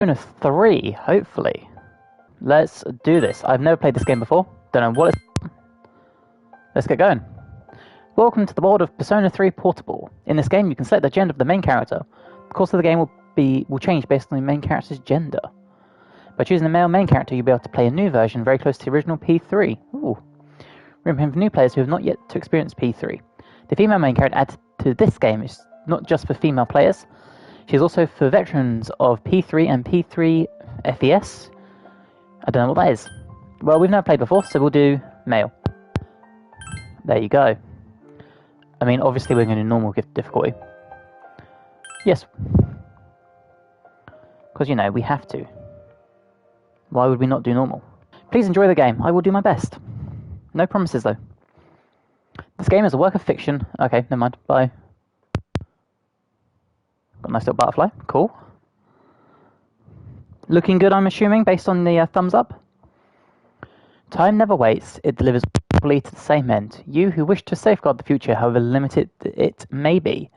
Persona 3, hopefully. Let's do this. I've never played this game before. Don't know what it's... Let's get going. Welcome to the world of Persona 3 Portable. In this game, you can select the gender of the main character. The course of the game will change based on the main character's gender. By choosing the male main character, you'll be able to play a new version very close to the original P3. Ooh. Remember, for new players who have not yet to experience P3. The female main character added to this game is not just for female players. She is also for veterans of P3 and P3 FES. I don't know what that is. Well, we've never played before, so we'll do male. There you go. I mean, obviously we're going to do normal difficulty. Yes. Because, you know, we have to. Why would we not do normal? Please enjoy the game. I will do my best. No promises, though. This game is a work of fiction. Okay, never mind. Bye. Got a nice little butterfly. Cool. Looking good, I'm assuming, based on the thumbs up. Time never waits. It delivers equally to the same end. You who wish to safeguard the future, however limited it may be,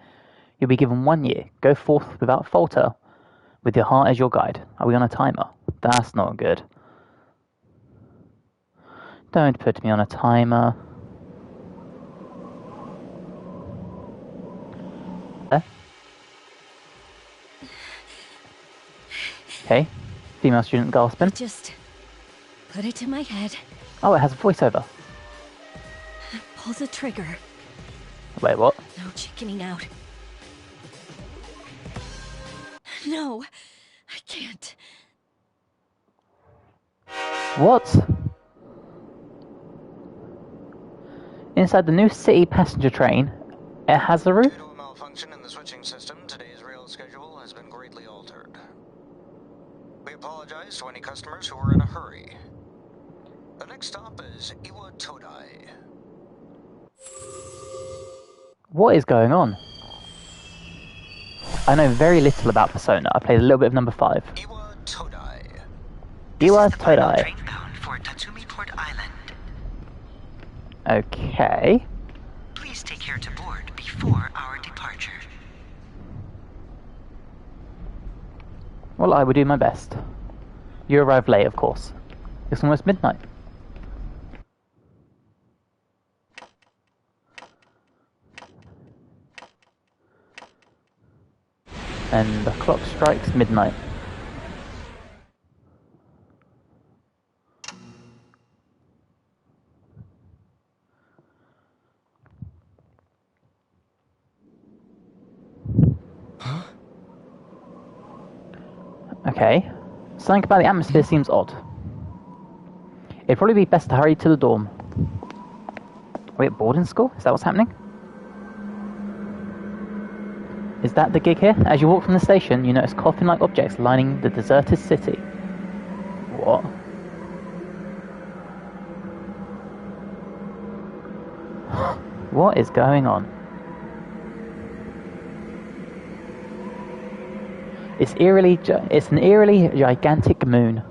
you'll be given 1 year. Go forth without falter, with your heart as your guide. Are we on a timer? That's not good. Don't put me on a timer. There. Okay. Female student gasping. Just put it to my head. Oh, it has a voiceover. Pull the trigger. Wait, what? No chickening out. No, I can't. What? Inside the new city passenger train, it has a roof? Due to a malfunction in the switching system, today's rail schedule has been greatly altered. We apologize to any customers who are in a hurry. The next stop is Iwa Todai. What is going on? I know very little about Persona. I played a little bit of number 5. Iwa Todai. Iwa Todai. Train bound for Tatsumi Port Island. Okay. Please take care to board before our departure. Well, I will do my best. You arrived late, of course. It's almost midnight. And the clock strikes midnight. Huh? Okay. Something about the atmosphere seems odd. It'd probably be best to hurry to the dorm. Are we at boarding school? Is that what's happening? Is that the gig here? As you walk from the station, you notice coffin-like objects lining the deserted city. What? What is going on? It's an eerily gigantic moon.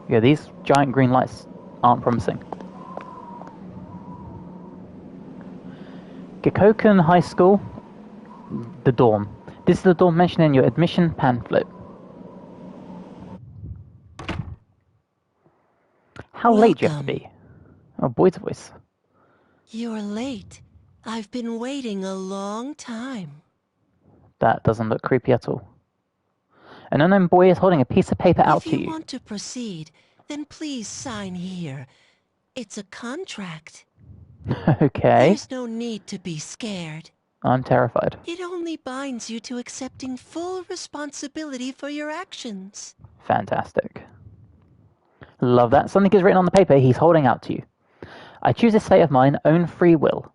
Yeah, these giant green lights aren't promising. Gikoken High School, the dorm. This is the dorm mentioned in your admission pamphlet. How late do you have to be? Oh, boy's voice. You're late. I've been waiting a long time. That doesn't look creepy at all. An unknown boy is holding a piece of paper out to you. If you want to proceed, then please sign here. It's a contract. Okay. There's no need to be scared. I'm terrified. It only binds you to accepting full responsibility for your actions. Fantastic. Love that. Something is written on the paper he's holding out to you. I choose this fate of mine, own free will.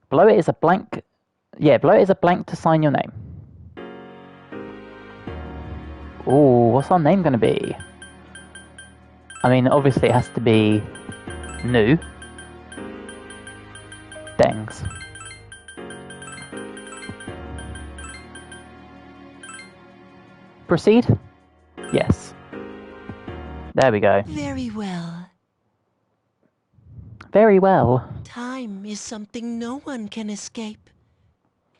Below it is a blank... Yeah, below it is a blank to sign your name. Ooh, what's our name going to be? I mean, obviously it has to be... NewDengs. Proceed? Yes. There we go. Very well. very well. Time is something no one can escape.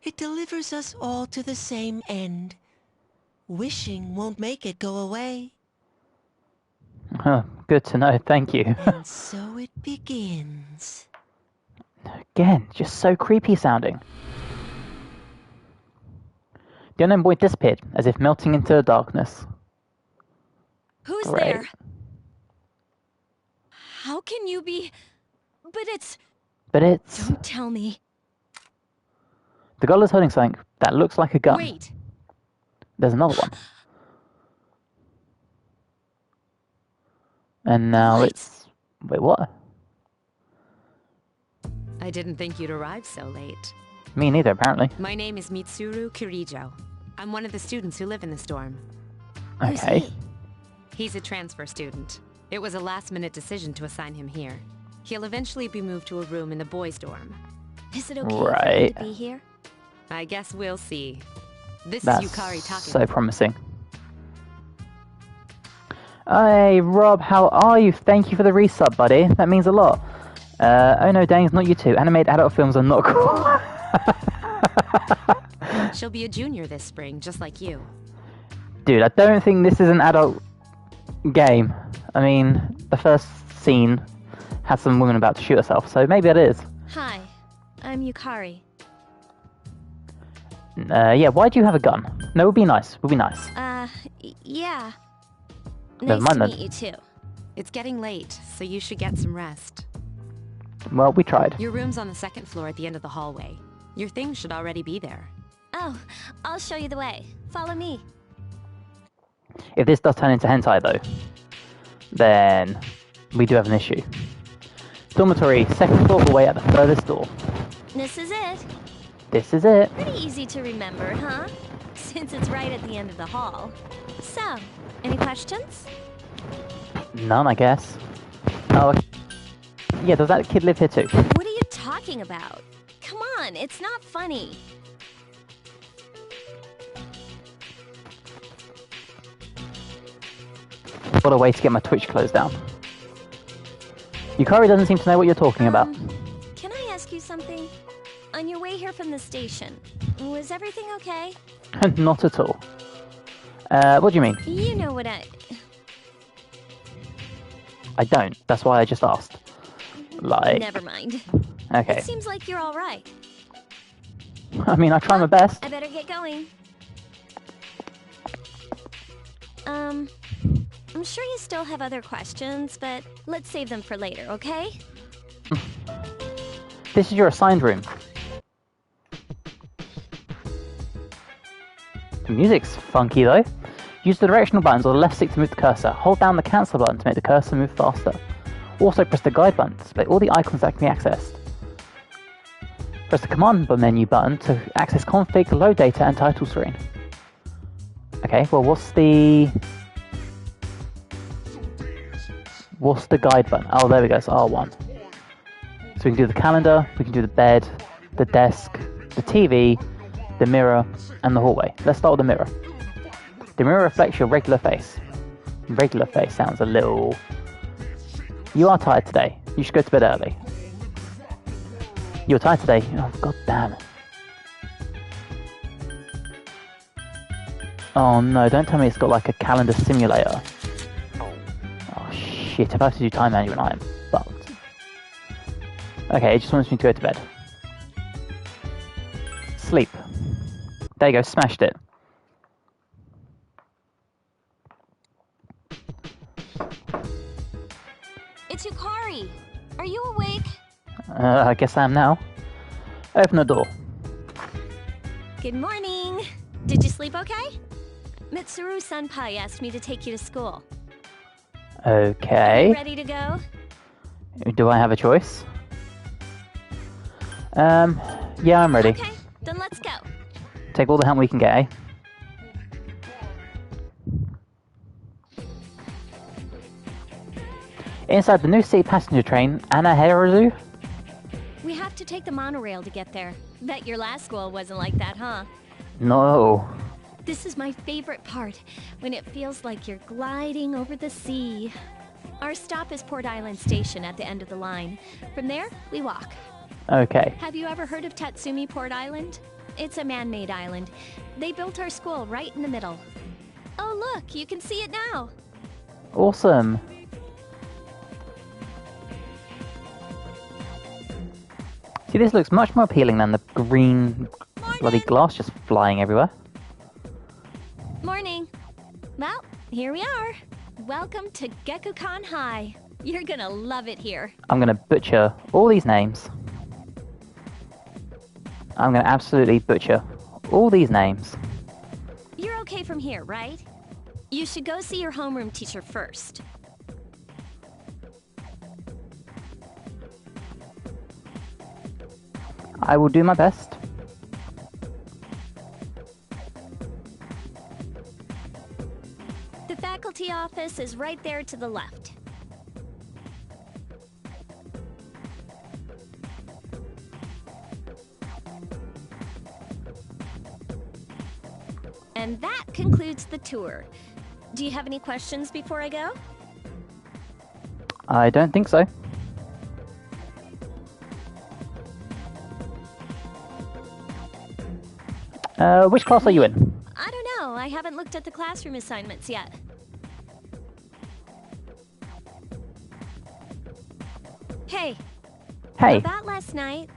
It delivers us all to the same end. Wishing won't make it go away. Huh, good to know, thank you. And so it begins. Again, just so creepy sounding. The unknown boy disappeared, as if melting into the darkness. Who's Great. there? How can you be... But it's... Don't tell me. The girl is holding something that looks like a gun. Wait. There's another one. And now What? it's... Wait, what? I didn't think you'd arrive so late. Me neither, apparently. My name is Mitsuru Kirijo. I'm one of the students who live in this dorm. Who's Okay. he? He's a transfer student. It was a last-minute decision to assign him here. He'll eventually be moved to a room in the boys' dorm. Is it okay for him Right. to be here? I guess we'll see. This That's is Yukari talking. so promising. Hey, Rob, how are you? Thank you for the resub, buddy. That means a lot. Oh no, Dangs, not you too. Animated adult films are not cool. She'll be a junior this spring, just like you. Dude, I don't think this is an adult game. I mean, the first scene had some woman about to shoot herself, so maybe it is. Hi, I'm Yukari. Yeah, why do you have a gun? No, it would be nice. It would be nice. Yeah. Never Nice mind to then. meet you too. It's getting late, so you should get some rest. Well, we tried. Your room's on the second floor at the end of the hallway. Your things should already be there. Oh, I'll show you the way. Follow me. If this does turn into hentai, though, then we do have an issue. Dormitory, second floor hallway at the furthest door. This is it. This is it. Pretty easy to remember, huh? Since it's right at the end of the hall. So, any questions? None, I guess. Oh, yeah, does that kid live here too? What are you talking about? Come on, it's not funny. What a way to get my Twitch closed down. Yukari doesn't seem to know what you're talking about. Can I ask you something? On your way here from the station, was everything okay? Not at all. What do you mean? You know what I don't. That's why I just asked. Like... Never mind. Okay. It seems like you're all right. I mean, I try my best. I better get going. I'm sure you still have other questions, but let's save them for later, okay? This is your assigned room. The music's funky though. Use the directional buttons or the left stick to move the cursor. Hold down the cancel button to make the cursor move faster. Also press the guide button to display all the icons that can be accessed. Press the command menu button to access config, load data and title screen. Okay, well what's the guide button? Oh, there we go, it's R1. So we can do the calendar, we can do the bed, the desk, the TV, the mirror, and the hallway. Let's start with the mirror. The mirror reflects your regular face. Regular face sounds a little... You are tired today. You should go to bed early. You're tired today. Oh, god damn. Oh no, don't tell me it's got like a calendar simulator. Oh shit, if I have to do time management, I am fucked. Okay, it just wants me to go to bed. Sleep. There you go, smashed it. It's Yukari. Are you awake? I guess I am now. Open the door. Good morning. Did you sleep okay? Mitsuru Senpai asked me to take you to school. Okay. Ready to go? Do I have a choice? Yeah, I'm ready. Okay, then let's go. Take all the help we can get, eh? Inside the new city passenger train, Anaharazu. We have to take the monorail to get there. Bet your last school wasn't like that, huh? No. This is my favorite part, when it feels like you're gliding over the sea. Our stop is Port Island Station at the end of the line. From there, we walk. Okay. Have you ever heard of Tatsumi Port Island? It's a man-made island. They built our school right in the middle. Oh, look, you can see it now. Awesome. See, this looks much more appealing than the green bloody glass just flying everywhere. Morning. Well, here we are. Welcome to Gekukan High. You're gonna love it here. I'm gonna butcher all these names. I'm gonna absolutely butcher all these names. You're okay from here, right? You should go see your homeroom teacher first. I will do my best. The faculty office is right there to the left. And that concludes the tour. Do you have any questions before I go? I don't think so. Which class are you in? I don't know. I haven't looked at the classroom assignments yet. Hey. Hey. About last night,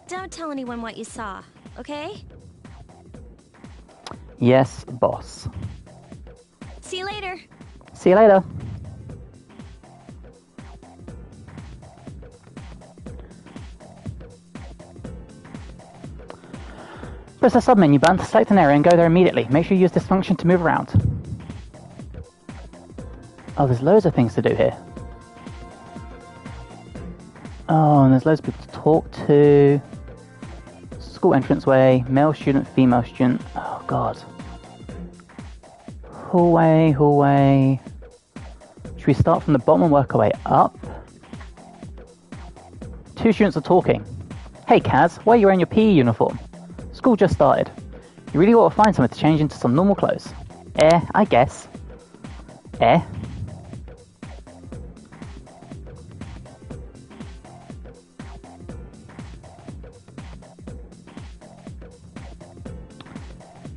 don't tell anyone what you saw, okay? Yes, boss. See you later. See you later. Press the sub-menu button to select an area and go there immediately. Make sure you use this function to move around. Oh, there's loads of things to do here. Oh, and there's loads of people to talk to. School entranceway, male student, female student. Oh, God. Hallway, hallway. Should we start from the bottom and work our way up? Two students are talking. Hey, Kaz, why are you wearing your PE uniform? School just started. You really ought to find somewhere to change into some normal clothes. I guess.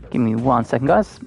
Give me 1 second, guys.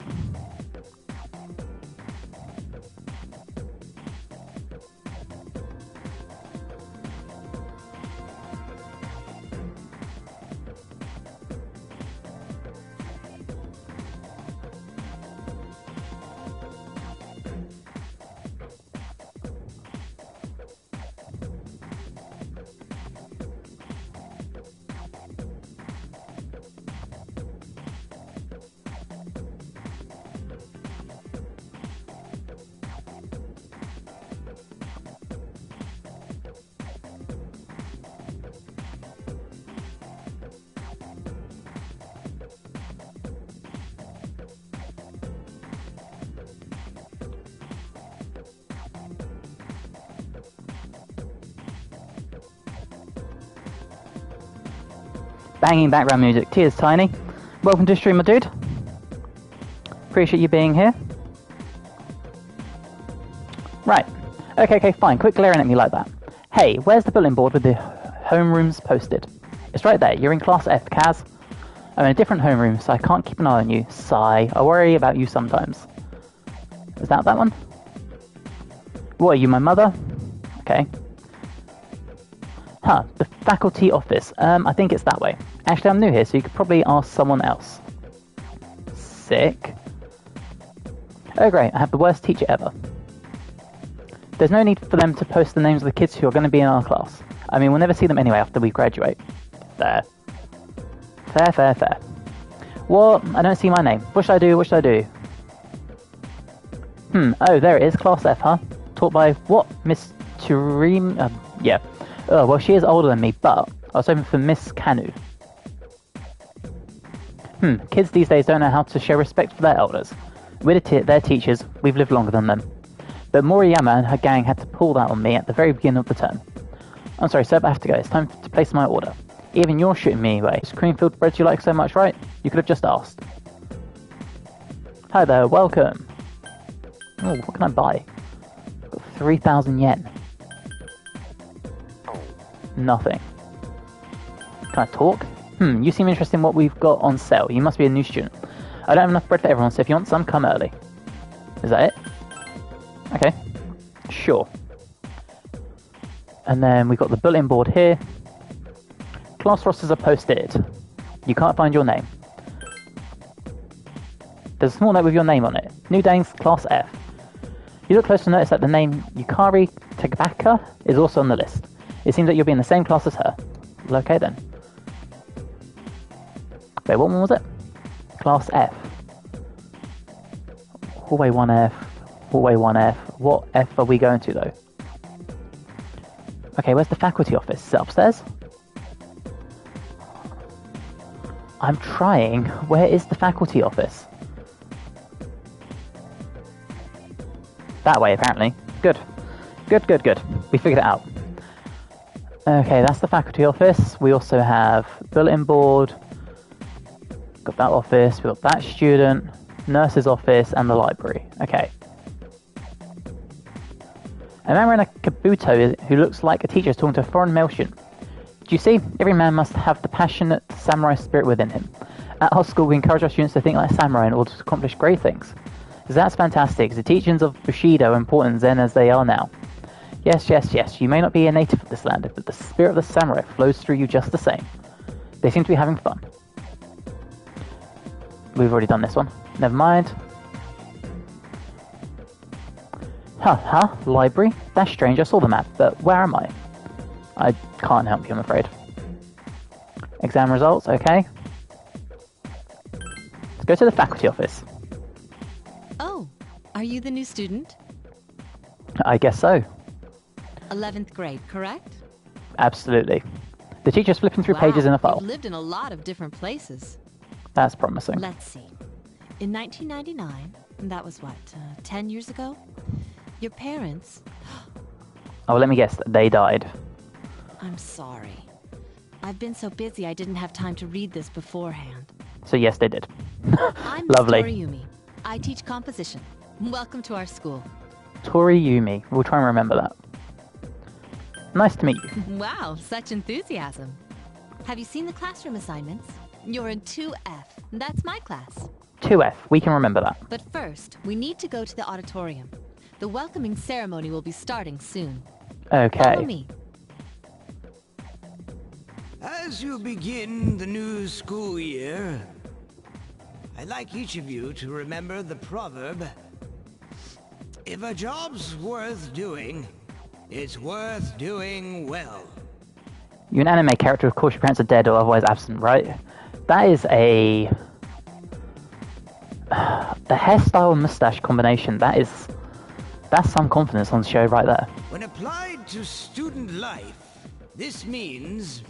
Banging background music. Cheers, Tiny. Welcome to the stream, my dude. Appreciate you being here. Right. Okay, fine. Quit glaring at me like that. Hey, where's the bulletin board with the homerooms posted? It's right there. You're in Class F, Kaz. I'm in a different homeroom, so I can't keep an eye on you. Sigh. I worry about you sometimes. Is that one? What, are you my mother? Okay. Huh, the faculty office. I think it's that way. Actually, I'm new here, so you could probably ask someone else. Sick. Oh great, I have the worst teacher ever. There's no need for them to post the names of the kids who are going to be in our class. I mean, we'll never see them anyway after we graduate. Fair. Fair. What? I don't see my name. What should I do? Oh, there it is. Class F, huh? Taught by, what? Miss Turim? Yeah. Oh, well, she is older than me, but I was hoping for Miss Kanu. Kids these days don't know how to show respect for their elders. We're their teachers, we've lived longer than them. But Moriyama and her gang had to pull that on me at the very beginning of the term. I'm sorry, sir, but I have to go. It's time to place my order. Even you're shooting me anyway. It's cream-filled bread you like so much, right? You could have just asked. Hi there, welcome. Oh, what can I buy? Got 3,000 yen. Nothing. Can I talk? You seem interested in what we've got on sale. You must be a new student. I don't have enough bread for everyone, so if you want some, come early. Is that it? Okay. Sure. And then we've got the bulletin board here. Class rosters are posted. You can't find your name. There's a small note with your name on it. NewDengs, Class F. You look close to notice that the name Yukari Tagabaka is also on the list. It seems that you'll be in the same class as her. Well, okay then. Wait, what one was it? Class F. Hallway 1F. Hallway 1F. What F are we going to though? Okay, where's the faculty office? Is it upstairs? I'm trying. Where is the faculty office? That way, apparently. Good. Good, good, good. We figured it out. Okay, that's the faculty office. We also have bulletin board. Got that office. We've got that student, nurse's office, and the library. Okay. A man wearing a kabuto who looks like a teacher is talking to a foreign male student. Do you see? Every man must have the passionate samurai spirit within him. At our school, we encourage our students to think like samurai in order to accomplish great things. Because that's fantastic. The teachings of Bushido are important then as they are now. Yes, yes, yes. You may not be a native of this land, but the spirit of the samurai flows through you just the same. They seem to be having fun. We've already done this one. Never mind. Library? That's strange. I saw the map, but where am I? I can't help you, I'm afraid. Exam results, okay. Let's go to the faculty office. Oh, are you the new student? I guess so. 11th grade, correct? Absolutely. The teacher's flipping through pages in a file. You've lived in a lot of different places. That's promising. Let's see. In 1999, that was what, 10 years ago? Your parents... Oh, let me guess. They died. I'm sorry. I've been so busy I didn't have time to read this beforehand. So yes, they did. I'm Lovely. Miss Toriumi. I teach composition. Welcome to our school. Toriumi. We'll try and remember that. Nice to meet you. Wow, such enthusiasm. Have you seen the classroom assignments? You're in 2F. That's my class. 2F. We can remember that. But first, we need to go to the auditorium. The welcoming ceremony will be starting soon. Okay. Follow me. As you begin the new school year, I'd like each of you to remember the proverb, if a job's worth doing, it's worth doing well. You're an anime character, of course your parents are dead or otherwise absent, right? That is a... the hairstyle and mustache combination, that's some confidence on the show right there. When applied to student life, this means...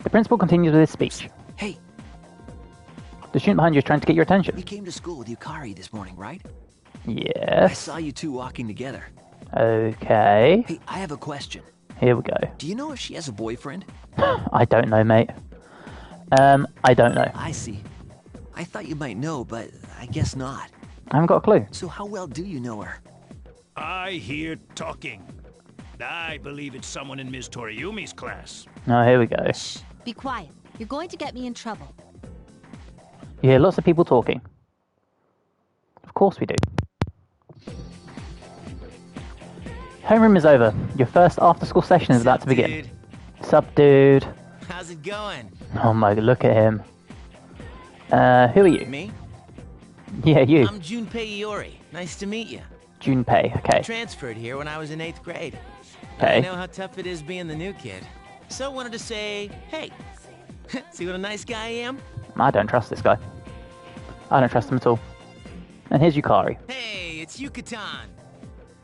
The principal continues with his speech. Hey, The student behind you is trying to get your attention. you came to school with Yukari this morning, right? I Yes. saw you two walking together. Okay. Hey, I have a question. Here we go. Do you know if she has a boyfriend? I don't know, mate. I don't know. I see. I thought you might know, but I guess not. I haven't got a clue. So how well do you know her? I hear talking. I believe it's someone in Ms. Toriumi's class. Oh, here we go. Shh, be quiet. You're going to get me in trouble. You hear lots of people talking. Of course we do. Homeroom is over. Your first after-school session is about to begin. Dude? Sup, dude? How's it going? Oh my, look at him. Who are you? Me? Yeah, you. I'm Junpei Iori. Nice to meet you. Junpei, okay. Transferred here when I was in 8th grade. Okay. I know how tough it is being the new kid. So wanted to say, hey, see what a nice guy I am? I don't trust this guy. I don't trust him at all. And here's Yukari. Hey, it's Yucatan.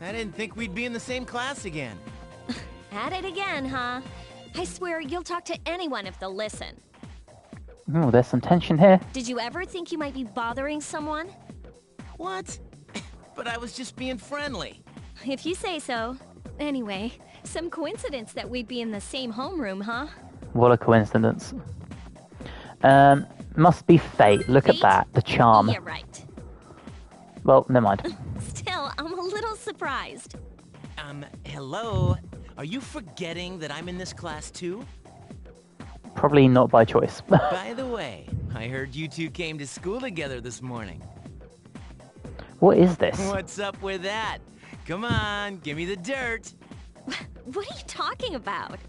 I didn't think we'd be in the same class again. At it again, huh? I swear you'll talk to anyone if they'll listen. Oh, there's some tension here. Did you ever think you might be bothering someone? What? But I was just being friendly. If you say so. Anyway, some coincidence that we'd be in the same homeroom, huh? What a coincidence. Must be fate. Look at Fate? that. The charm. Yeah, right. Well, never mind. Still, I'm a little surprised. Hello? Are you forgetting that I'm in this class too? Probably not by choice. By the way, I heard you two came to school together this morning. What is this? What's up with that? Come on, give me the dirt. What are you talking about?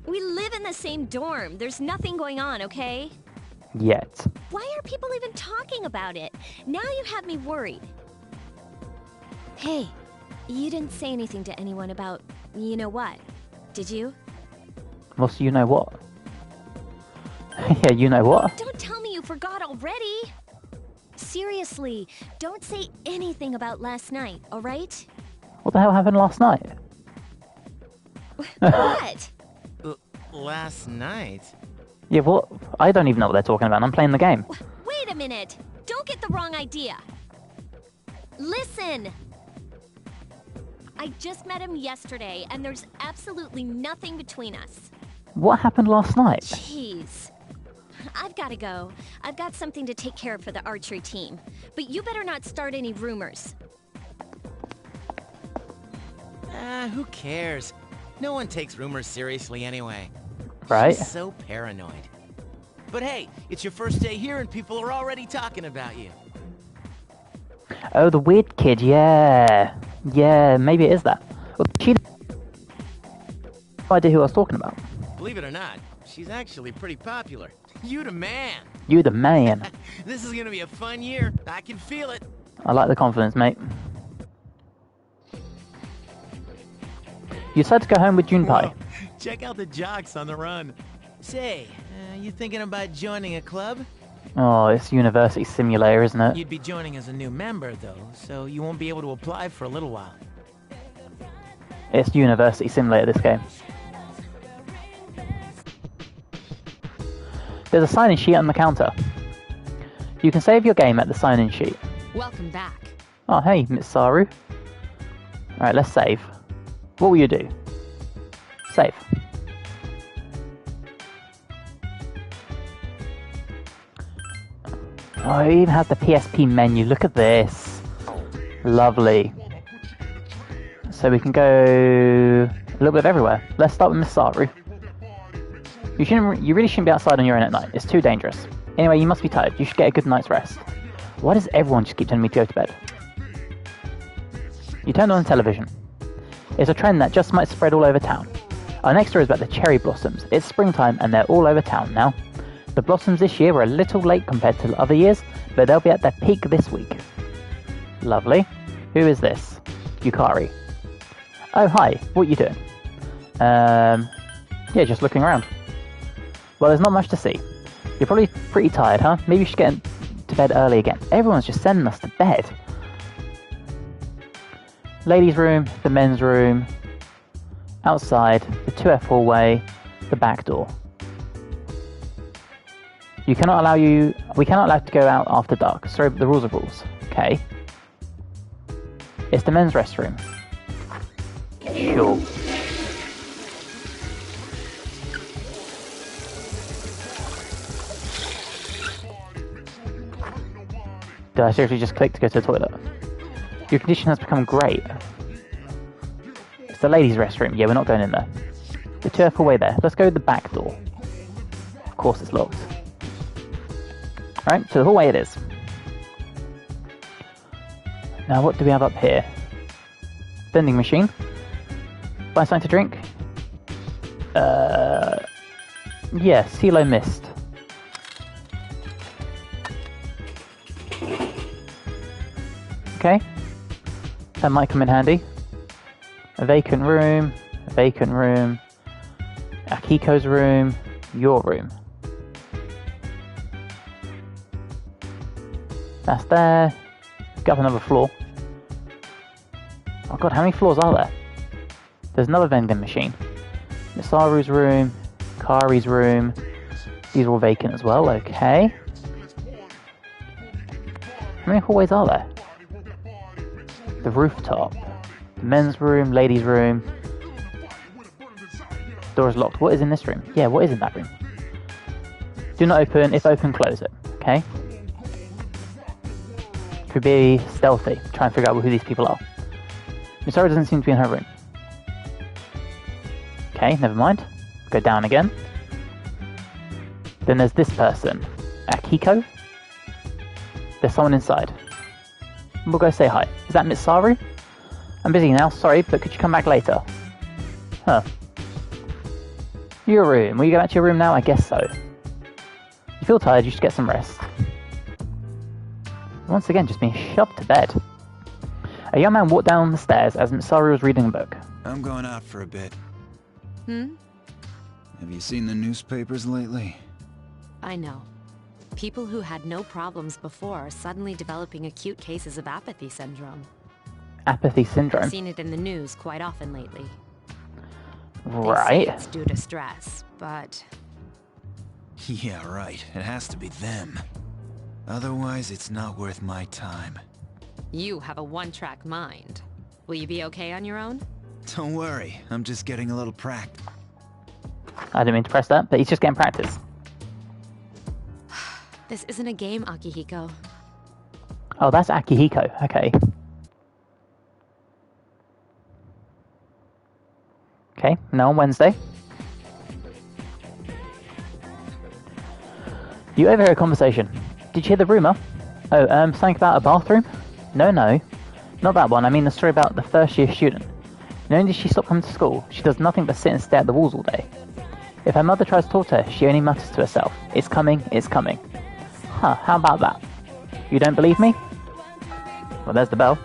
We live in the same dorm. There's nothing going on, okay? Yet. Why are people even talking about it? Now you have me worried. Hey, you didn't say anything to anyone about you know what, did you? What's you know what? Yeah, you know what? Don't tell me you forgot already. Seriously, don't say anything about last night, alright? What the hell happened last night? What? Last night? Yeah, what? I don't even know what they're talking about. I'm playing the game. Wait a minute. Don't get the wrong idea. Listen. I just met him yesterday, and there's absolutely nothing between us. What happened last night? Jeez. I've got to go. I've got something to take care of for the archery team. But you better not start any rumors. Who cares? No one takes rumors seriously anyway. Right? She's so paranoid. But hey, it's your first day here and people are already talking about you. Oh, the weird kid, yeah. Yeah, maybe it is that. Well, she had no idea who I was talking about. Believe it or not, she's actually pretty popular. You the man. You the man. This is gonna be a fun year. I can feel it. I like the confidence, mate. You decided to go home with Junpei. Whoa. Check out the jocks on the run. Say, you thinking about joining a club? Oh, it's University Simulator, isn't it? You'd be joining as a new member, though, so you won't be able to apply for a little while. It's University Simulator, this game. There's a sign-in sheet on the counter. You can save your game at the sign-in sheet. Welcome back. Oh, hey, Miss Saru. Alright, let's save. What will you do? Save. Oh, it even has the PSP menu. Look at this. Lovely. So we can go a little bit everywhere. Let's start with Miss Saru. You really shouldn't be outside on your own at night. It's too dangerous. Anyway, you must be tired. You should get a good night's rest. Why does everyone just keep telling me to go to bed? You turned on the television. It's a trend that just might spread all over town. Our next story is about the cherry blossoms. It's springtime and they're all over town now. The blossoms this year were a little late compared to other years, but they'll be at their peak this week. Lovely. Who is this? Yukari. Oh, hi. What are you doing? Yeah, just looking around. Well, there's not much to see. You're probably pretty tired, huh? Maybe you should get to bed early again. Everyone's just sending us to bed. Ladies' room, the men's room, outside, the 2F hallway, the back door. We cannot allow you to go out after dark. Sorry, but the rules are rules. Okay. It's the men's restroom. Sure. Did I seriously just click to go to the toilet? Your condition has become great. It's the ladies' restroom. Yeah, we're not going in there. The 2F hallway there. Let's go to the back door. Of course it's locked. Right, to the hallway it is. Now what do we have up here? Vending machine. Buy something to drink? Yeah, CeeLo Mist. Okay. That might come in handy. A vacant room, Akiko's room, your room. That's there. Go up another floor. Oh god, how many floors are there? There's another vending machine. Misaru's room, Kari's room. These are all vacant as well, okay. How many hallways are there? The rooftop. The men's room, ladies' room. Door is locked. What is in this room? Yeah, what is in that room? Do not open. If open, close it. Okay? To be stealthy. Try and figure out who these people are. Misaru doesn't seem to be in her room. Okay, never mind. Go down again. Then there's this person. Akiko? There's someone inside. We'll go say hi. Is that Mitsaru? I'm busy now, sorry, but could you come back later? Huh. Your room. Will you go back to your room now? I guess so. You feel tired, you should get some rest. Once again, just being shoved to bed. A young man walked down the stairs as Mitsaru was reading a book. I'm going out for a bit. Hmm? Have you seen the newspapers lately? I know. People who had no problems before are suddenly developing acute cases of apathy syndrome. Apathy syndrome? I've seen it in the news quite often lately. Right. They say it's due to stress, but... Yeah, right. It has to be them. Otherwise, it's not worth my time. You have a one-track mind. Will you be okay on your own? Don't worry, I'm just getting a little practice. I didn't mean to press that, but he's just getting practice. This isn't a game, Akihiko. Oh, that's Akihiko. Okay. Okay, now on Wednesday. You overhear a conversation. Did you hear the rumour? Oh, something about a bathroom? No, not that one. I mean the story about the first-year student. Not only did she stop coming to school, she does nothing but sit and stare at the walls all day. If her mother tries to talk to her, she only mutters to herself, "It's coming, it's coming." Huh, how about that? You don't believe me? Well, there's the bell.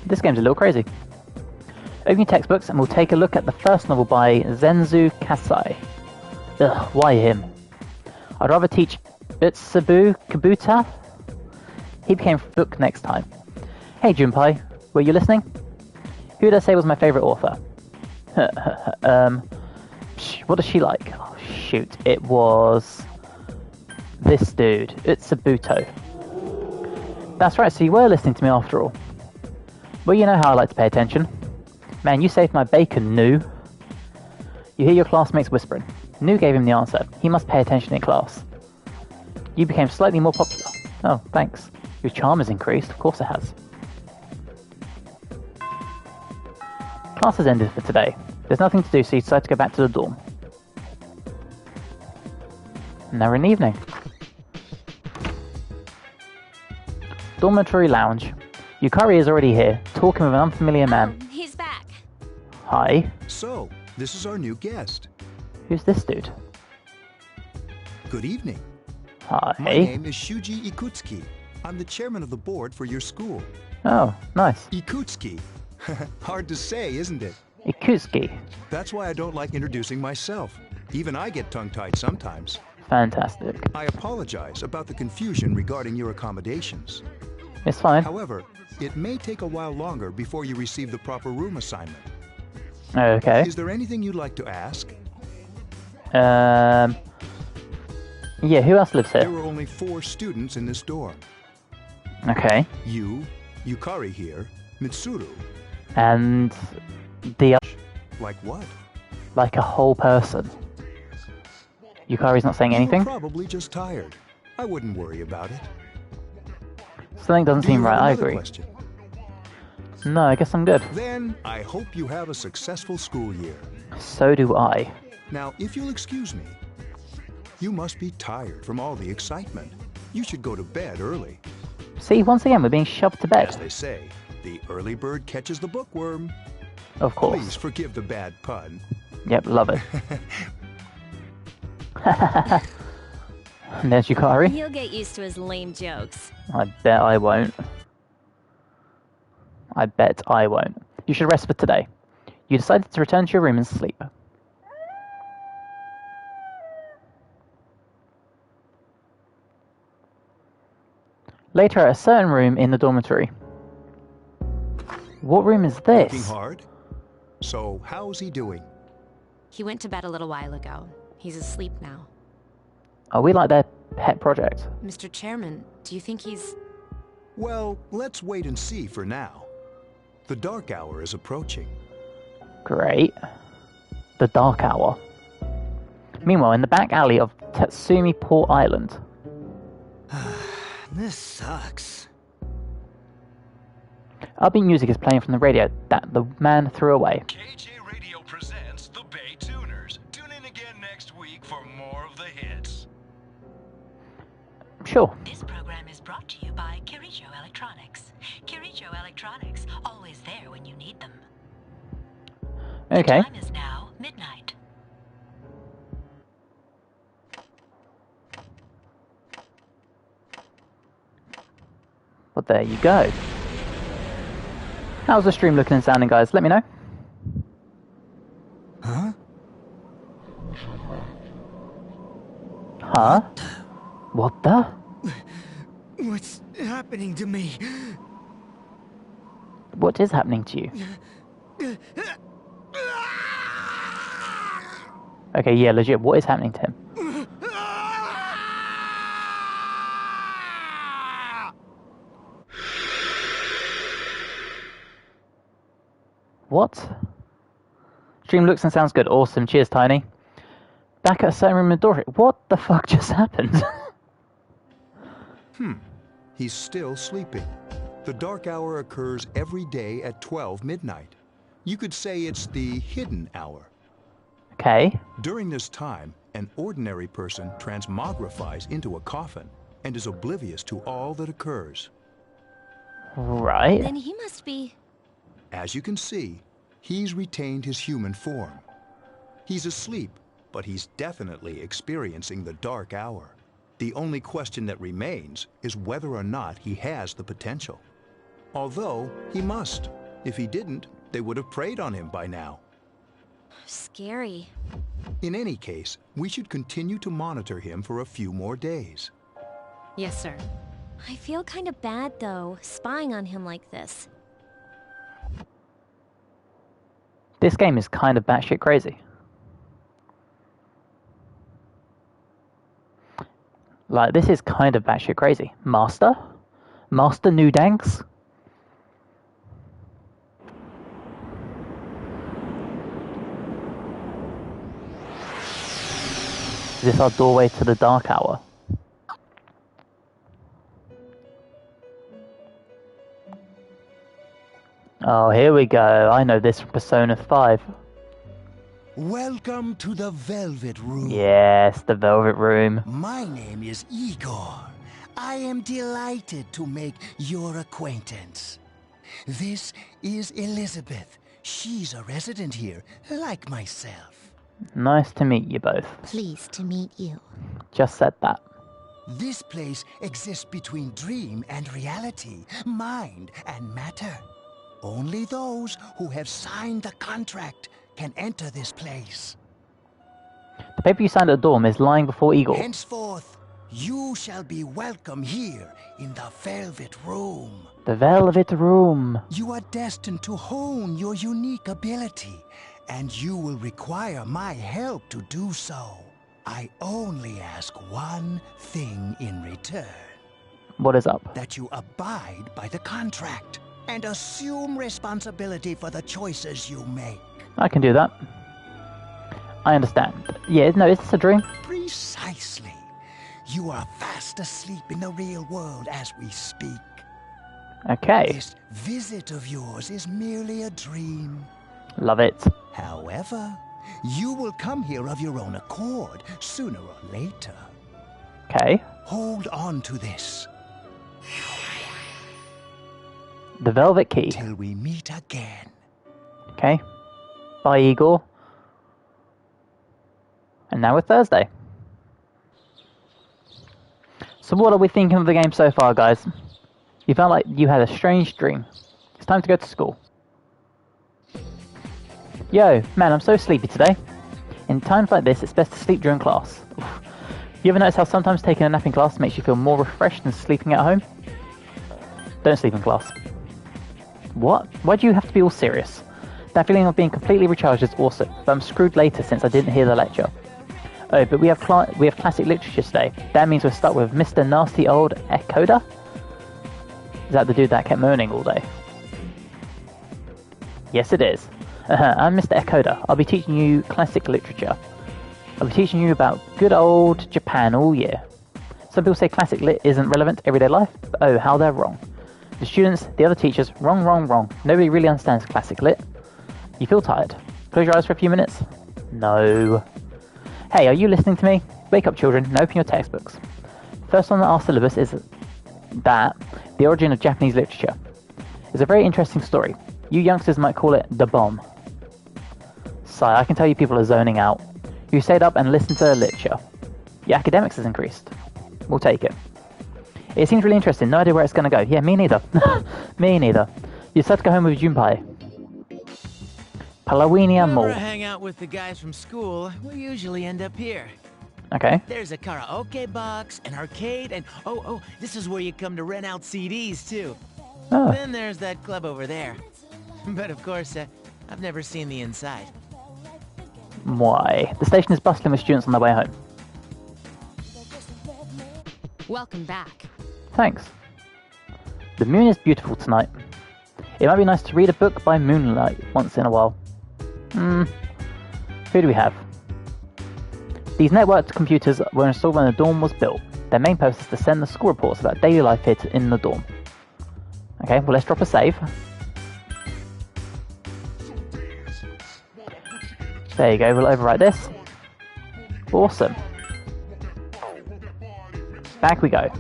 This game's a little crazy. Open your textbooks and we'll take a look at the first novel by Zenzu Kasai. Ugh, why him? I'd rather teach Utsubu Kabuta. He became book next time. Hey Junpei, were you listening? Who did I say was my favourite author? What does she like? Oh, shoot, it was this dude, Utsubuto. That's right, so you were listening to me after all. Well, you know how I like to pay attention. Man, you saved my bacon, Nu. You hear your classmates whispering. Nu gave him the answer. He must pay attention in class. You became slightly more popular. Oh, thanks. Your charm has increased. Of course it has. Class has ended for today. There's nothing to do, so you decide to go back to the dorm. Now we're in the evening. Dormitory lounge. Yukari is already here, talking with an unfamiliar man. Oh, he's back. Hi. So, this is our new guest. Who's this dude? Good evening. Hi. My name is Shuji Ikutsuki. I'm the chairman of the board for your school. Oh, nice. Ikutsuki. Hard to say, isn't it? Ikutsuki. That's why I don't like introducing myself. Even I get tongue-tied sometimes. Fantastic. I apologize about the confusion regarding your accommodations. It's fine. However, it may take a while longer before you receive the proper room assignment. Okay. Is there anything you'd like to ask? Yeah, who else lives here? There are only 4 students in this dorm. Okay. You, Yukari here, Mitsuru. And the other... Like what? Like a whole person. Yukari's not saying anything? You're probably just tired. I wouldn't worry about it. Something doesn't seem right, I agree. Question? No, I guess I'm good. Then, I hope you have a successful school year. So do I. Now, if you'll excuse me, you must be tired from all the excitement. You should go to bed early. See, once again, we're being shoved to bed. As they say, the early bird catches the bookworm. Of course. Please forgive the bad pun. Yep, love it. And there's Yukari. You'll get used to his lame jokes. I bet I won't. I bet I won't. You should rest for today. You decided to return to your room and sleep. Later at a certain room in the dormitory. What room is this? Working hard? So, how's he doing? He went to bed a little while ago. He's asleep now. Are we like their pet project? Mr. Chairman, do you think he's... Well, let's wait and see for now. The dark hour is approaching. Great. The dark hour. Meanwhile, in the back alley of Tatsumi Port Island. This sucks. Upbeat music is playing from the radio that the man threw away. KJ Radio presents the Bay Tuners. Tune in again next week for more of the hits. Sure. This program is brought to you by Kirijo Electronics. Kirijo Electronics, always there when you need them. Okay. The time is now midnight. Well, there you go. How's the stream looking and sounding, guys? Let me know. Huh? Huh? What the? What's happening to me? What is happening to you? Okay, yeah, legit, what is happening to him? What? Stream looks and sounds good. Awesome. Cheers, Tiny. Back at a certain room in the door. What the fuck just happened? He's still sleeping. The dark hour occurs every day at 12 midnight. You could say it's the hidden hour. Okay. During this time, an ordinary person transmogrifies into a coffin and is oblivious to all that occurs. Right. Then he must be... As you can see, he's retained his human form. He's asleep, but he's definitely experiencing the dark hour. The only question that remains is whether or not he has the potential. Although, he must. If he didn't, they would have preyed on him by now. Scary. In any case, we should continue to monitor him for a few more days. Yes, sir. I feel kind of bad, though, spying on him like this. This game is kind of batshit crazy. Like, this is kind of batshit crazy. Master? Master NewDengs? Is this our doorway to the dark hour? Oh, here we go. I know this from Persona 5. Welcome to the Velvet Room. Yes, the Velvet Room. My name is Igor. I am delighted to make your acquaintance. This is Elizabeth. She's a resident here, like myself. Nice to meet you both. Pleased to meet you. Just said that. This place exists between dream and reality, mind and matter. Only those who have signed the contract can enter this place. The paper you signed at the dorm is lying before Igor. Henceforth, you shall be welcome here in the Velvet Room. The Velvet Room. You are destined to hone your unique ability, and you will require my help to do so. I only ask one thing in return. What is up? That you abide by the contract and assume responsibility for the choices you make. I can do that. I understand. Yeah, no, is this a dream? Precisely. You are fast asleep in the real world as we speak. Okay. This visit of yours is merely a dream. Love it. However, you will come here of your own accord, sooner or later. Okay. Hold on to this. The Velvet Key. Till we meet again. Okay. Bye, Igor. And now it's Thursday. So what are we thinking of the game so far, guys? You felt like you had a strange dream. It's time to go to school. Yo, man, I'm so sleepy today. In times like this, it's best to sleep during class. Oof. You ever notice how sometimes taking a nap in class makes you feel more refreshed than sleeping at home? Don't sleep in class. What? Why do you have to be all serious? That feeling of being completely recharged is awesome, but I'm screwed later since I didn't hear the lecture. Oh, but we have classic literature today. That means we'll start with Mr. Nasty Old Ekoda? Is that the dude that kept moaning all day? Yes, it is. I'm Mr. Ekoda. I'll be teaching you classic literature. I'll be teaching you about good old Japan all year. Some people say classic lit isn't relevant to everyday life, but oh, how they're wrong. The students, the other teachers, wrong, wrong, wrong. Nobody really understands classic lit. You feel tired. Close your eyes for a few minutes. No. Hey, are you listening to me? Wake up, children, and open your textbooks. First on our syllabus is the origin of Japanese literature. It's a very interesting story. You youngsters might call it the bomb. Sigh, I can tell you people are zoning out. You stayed up and listened to literature. Your academics has increased. We'll take it. It seems really interesting. No idea where it's going to go. Yeah, me neither. Me neither. You decided to go home with Junpei. Palawinia Mall. Whenever I hang out with the guys from school, we usually end up here. Okay. There's a karaoke box, an arcade, and oh, this is where you come to rent out CDs too. Oh. Then there's that club over there. But of course, I've never seen the inside. Why? The station is bustling with students on their way home. Welcome back. Thanks. The moon is beautiful tonight. It might be nice to read a book by moonlight once in a while. Who do we have? These networked computers were installed when the dorm was built. Their main purpose is to send the school reports about daily life here in the dorm. Okay, well let's drop a save. There you go, we'll overwrite this. Awesome. Back we go.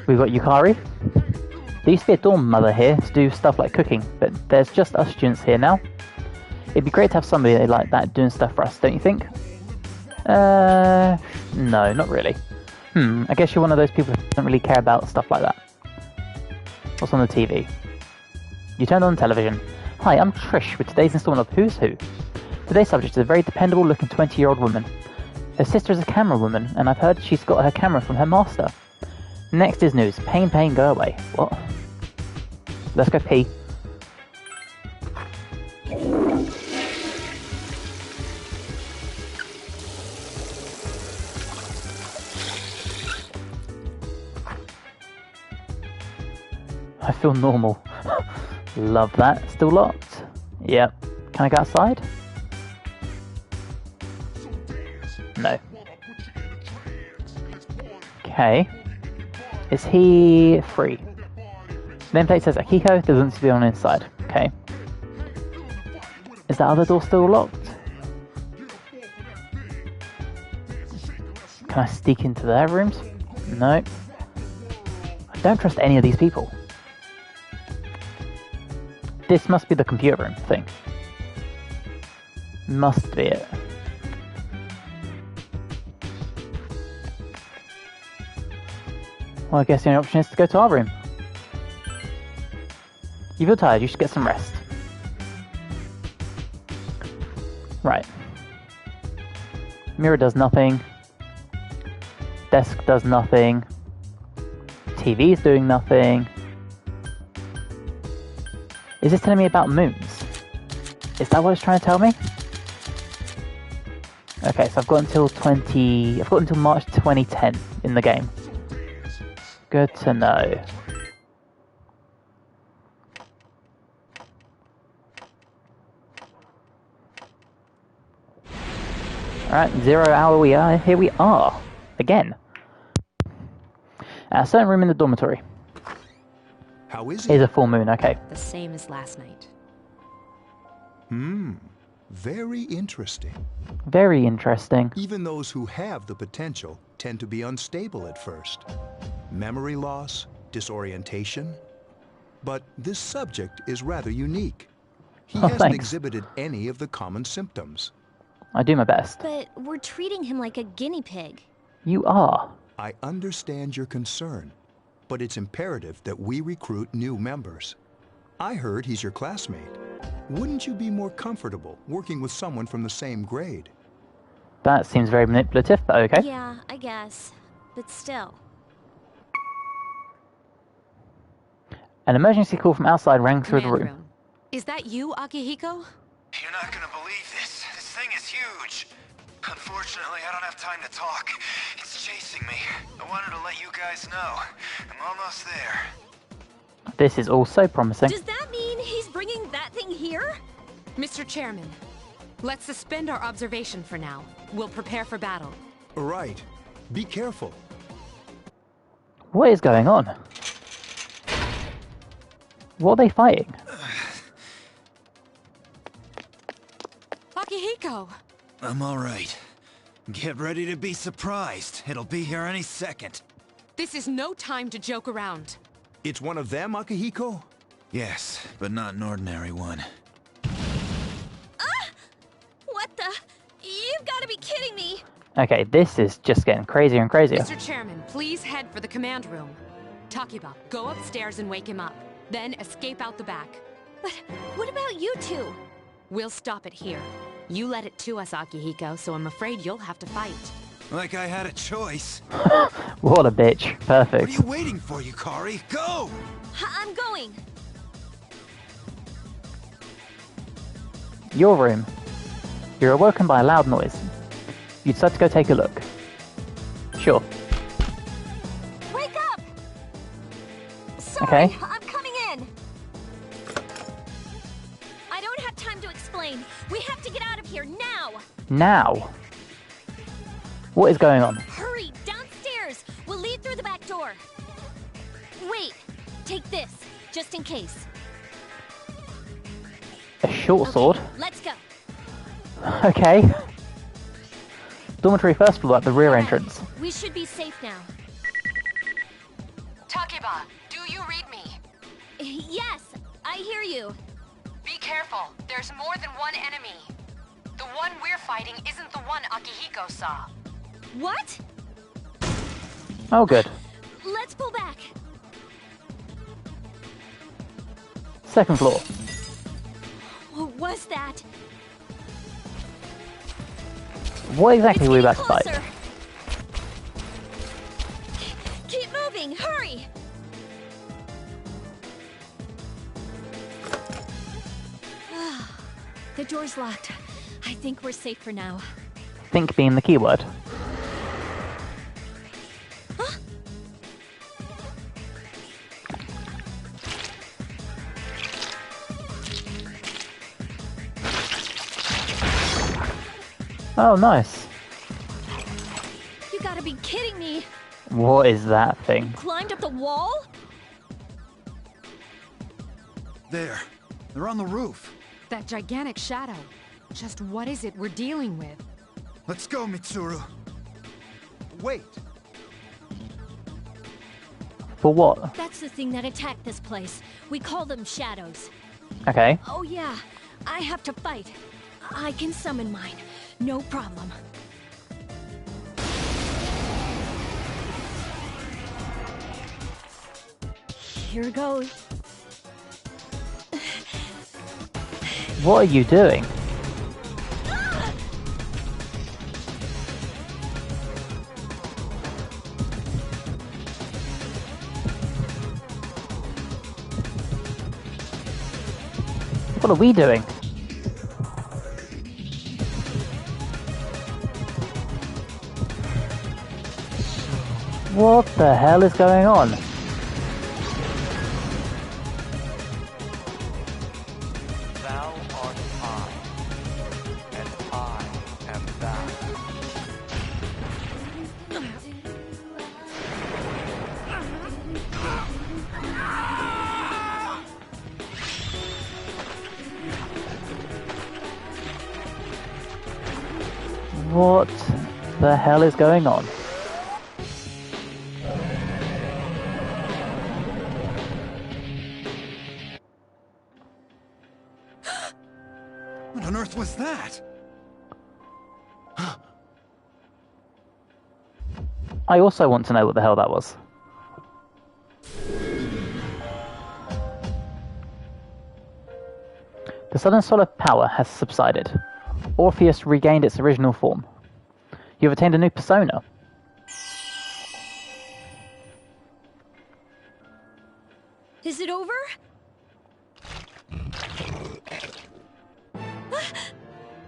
We've got Yukari. There used to be a dorm mother here to do stuff like cooking, but there's just us students here now. It'd be great to have somebody like that doing stuff for us, don't you think? No, not really. I guess you're one of those people who don't really care about stuff like that. What's on the TV? You turned on the television. Hi, I'm Trish with today's installment of Who's Who. Today's subject is a very dependable looking 20-year-old woman. Her sister is a camera woman, and I've heard she's got her camera from her master. Next is news. Pain, pain, go away. What? Let's go pee. I feel normal. Love that. Still locked? Yep. Can I go outside? No. Okay. Is he free? Nameplate says Akiko, there doesn't seem to be on the inside. Okay. Is that other door still locked? Can I sneak into their rooms? No. I don't trust any of these people. This must be the computer room thing. Must be it. Well, I guess the only option is to go to our room. You feel tired, you should get some rest. Right. Mirror does nothing. Desk does nothing. TV's doing nothing. Is this telling me about moons? Is that what it's trying to tell me? Okay, so I've got until March 2010 in the game. Good to know. Alright, 0 hour we are. Here we are. Again. A certain room in the dormitory. How is Here's a full moon, okay. The same as last night. Very interesting. Very interesting. Even those who have the potential tend to be unstable at first. Memory loss, disorientation. But this subject is rather unique. He hasn't exhibited any of the common symptoms. I do my best. But we're treating him like a guinea pig. You are. I understand your concern, but it's imperative that we recruit new members. I heard he's your classmate. Wouldn't you be more comfortable working with someone from the same grade? That seems very manipulative, but okay. Yeah, I guess. But still. An emergency call from outside rang through the room. Is that you, Akihiko? You're not gonna believe this. This thing is huge. Unfortunately, I don't have time to talk. It's chasing me. I wanted to let you guys know. I'm almost there. This is also promising. Does that mean he's bringing that thing here? Mr. Chairman, let's suspend our observation for now. We'll prepare for battle. Right. Be careful. What is going on? What are they fighting? Akihiko! I'm alright. Get ready to be surprised. It'll be here any second. This is no time to joke around. It's one of them, Akihiko? Yes, but not an ordinary one. What the? You've got to be kidding me! Okay, this is just getting crazier and crazier. Mr. Chairman, please head for the command room. Takiba, go upstairs and wake him up. Then escape out the back. But what about you two? We'll stop it here. You led it to us, Akihiko, so I'm afraid you'll have to fight. Like I had a choice. What a bitch. Perfect. What are you waiting for, Yukari? Go! I'm going. Your room. You're awoken by a loud noise. You decide to go take a look. Sure. Wake up! Sorry, Okay. I'm coming in. I don't have time to explain. We have to get out of here now. Now. What is going on? Hurry, downstairs. We'll leave through the back door. Wait, take this, just in case. A short sword? Let's go. Okay. Dormitory first floor at the rear entrance. We should be safe now. Takiba, do you read me? Yes, I hear you. Be careful. There's more than one enemy. The one we're fighting isn't the one Akihiko saw. What? Oh, good. Let's pull back. Second floor. What was that? What exactly are we about to fight? Closer. Keep moving, hurry! The door's locked. I think we're safe for now. Think being the keyword. Huh? Oh, nice. You gotta be kidding me! What is that thing? Climbed up the wall? There. They're on the roof. That gigantic shadow. Just what is it we're dealing with? Let's go, Mitsuru. Wait. For what? That's the thing that attacked this place. We call them shadows. Okay. Oh yeah, I have to fight. I can summon mine. No problem. Here goes. What are you doing? What are we doing? What the hell is going on? Thou art I, and I am thou. What the hell is going on? What on earth was that? I also want to know what the hell that was. The sudden solar power has subsided. Orpheus regained its original form. You have attained a new persona. Is it over?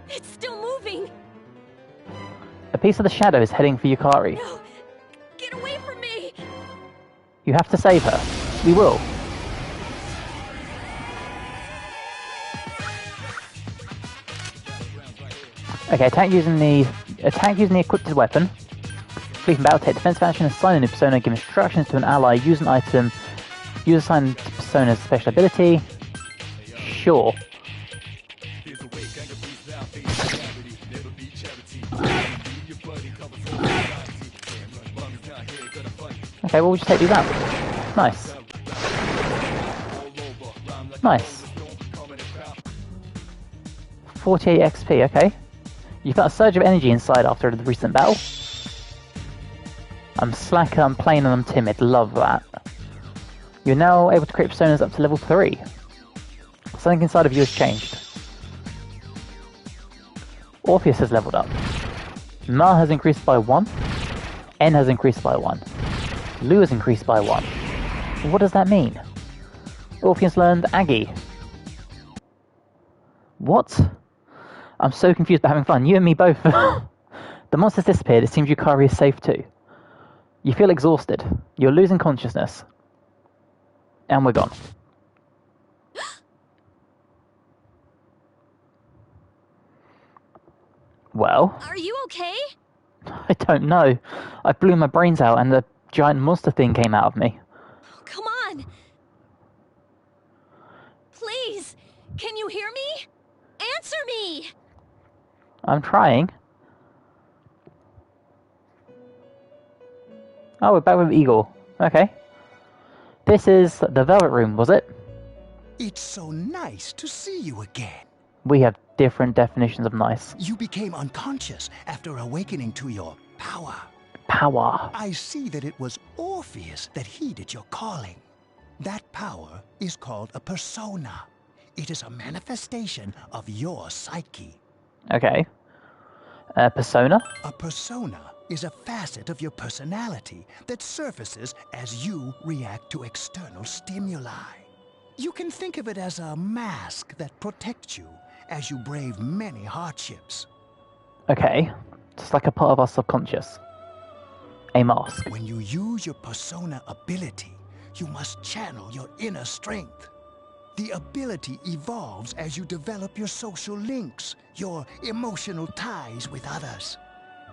It's still moving! A piece of the shadow is heading for Yukari. No! Get away from me! You have to save her. We will. Okay, attack using the equipped weapon. Flee from battle, take defensive action, assign a new persona, give instructions to an ally, use an item, use assigned Persona's special ability? Sure. Okay, well, we'll just take these out. Nice. Nice. 48 XP, okay. You felt a surge of energy inside after the recent battle. I'm slacker, I'm plain, and I'm timid. Love that. You're now able to create personas up to level 3. Something inside of you has changed. Orpheus has leveled up. Ma has increased by 1. N has increased by 1. Lu has increased by 1. What does that mean? Orpheus learned Aggie. What? I'm so confused but having fun. You and me both. The monster's disappeared. It seems Yukari is safe too. You feel exhausted. You're losing consciousness. And we're gone. Well... Are you okay? I don't know. I blew my brains out and the giant monster thing came out of me. Come on! Please! Can you hear me? Answer me! I'm trying. Oh, we're back with Eagle. Okay. This is the Velvet Room, was it? It's so nice to see you again. We have different definitions of nice. You became unconscious after awakening to your power. Power. I see that it was Orpheus that heeded your calling. That power is called a persona. It is a manifestation of your psyche. Okay. Persona? A persona is a facet of your personality that surfaces as you react to external stimuli. You can think of it as a mask that protects you as you brave many hardships. Okay. It's like a part of our subconscious. A mask. When you use your persona ability, you must channel your inner strength. The ability evolves as you develop your social links, your emotional ties with others.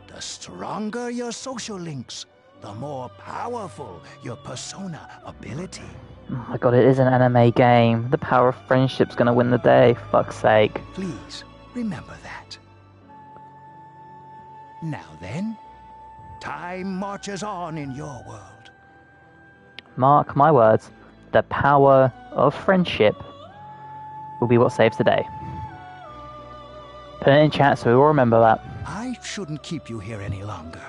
The stronger your social links, the more powerful your persona ability. Oh my god, it is an anime game. The power of friendship's gonna win the day, fuck's sake. Please, remember that. Now then, time marches on in your world. Mark my words, the power of friendship will be what saves the day. Put it in chat so we will remember that. I shouldn't keep you here any longer.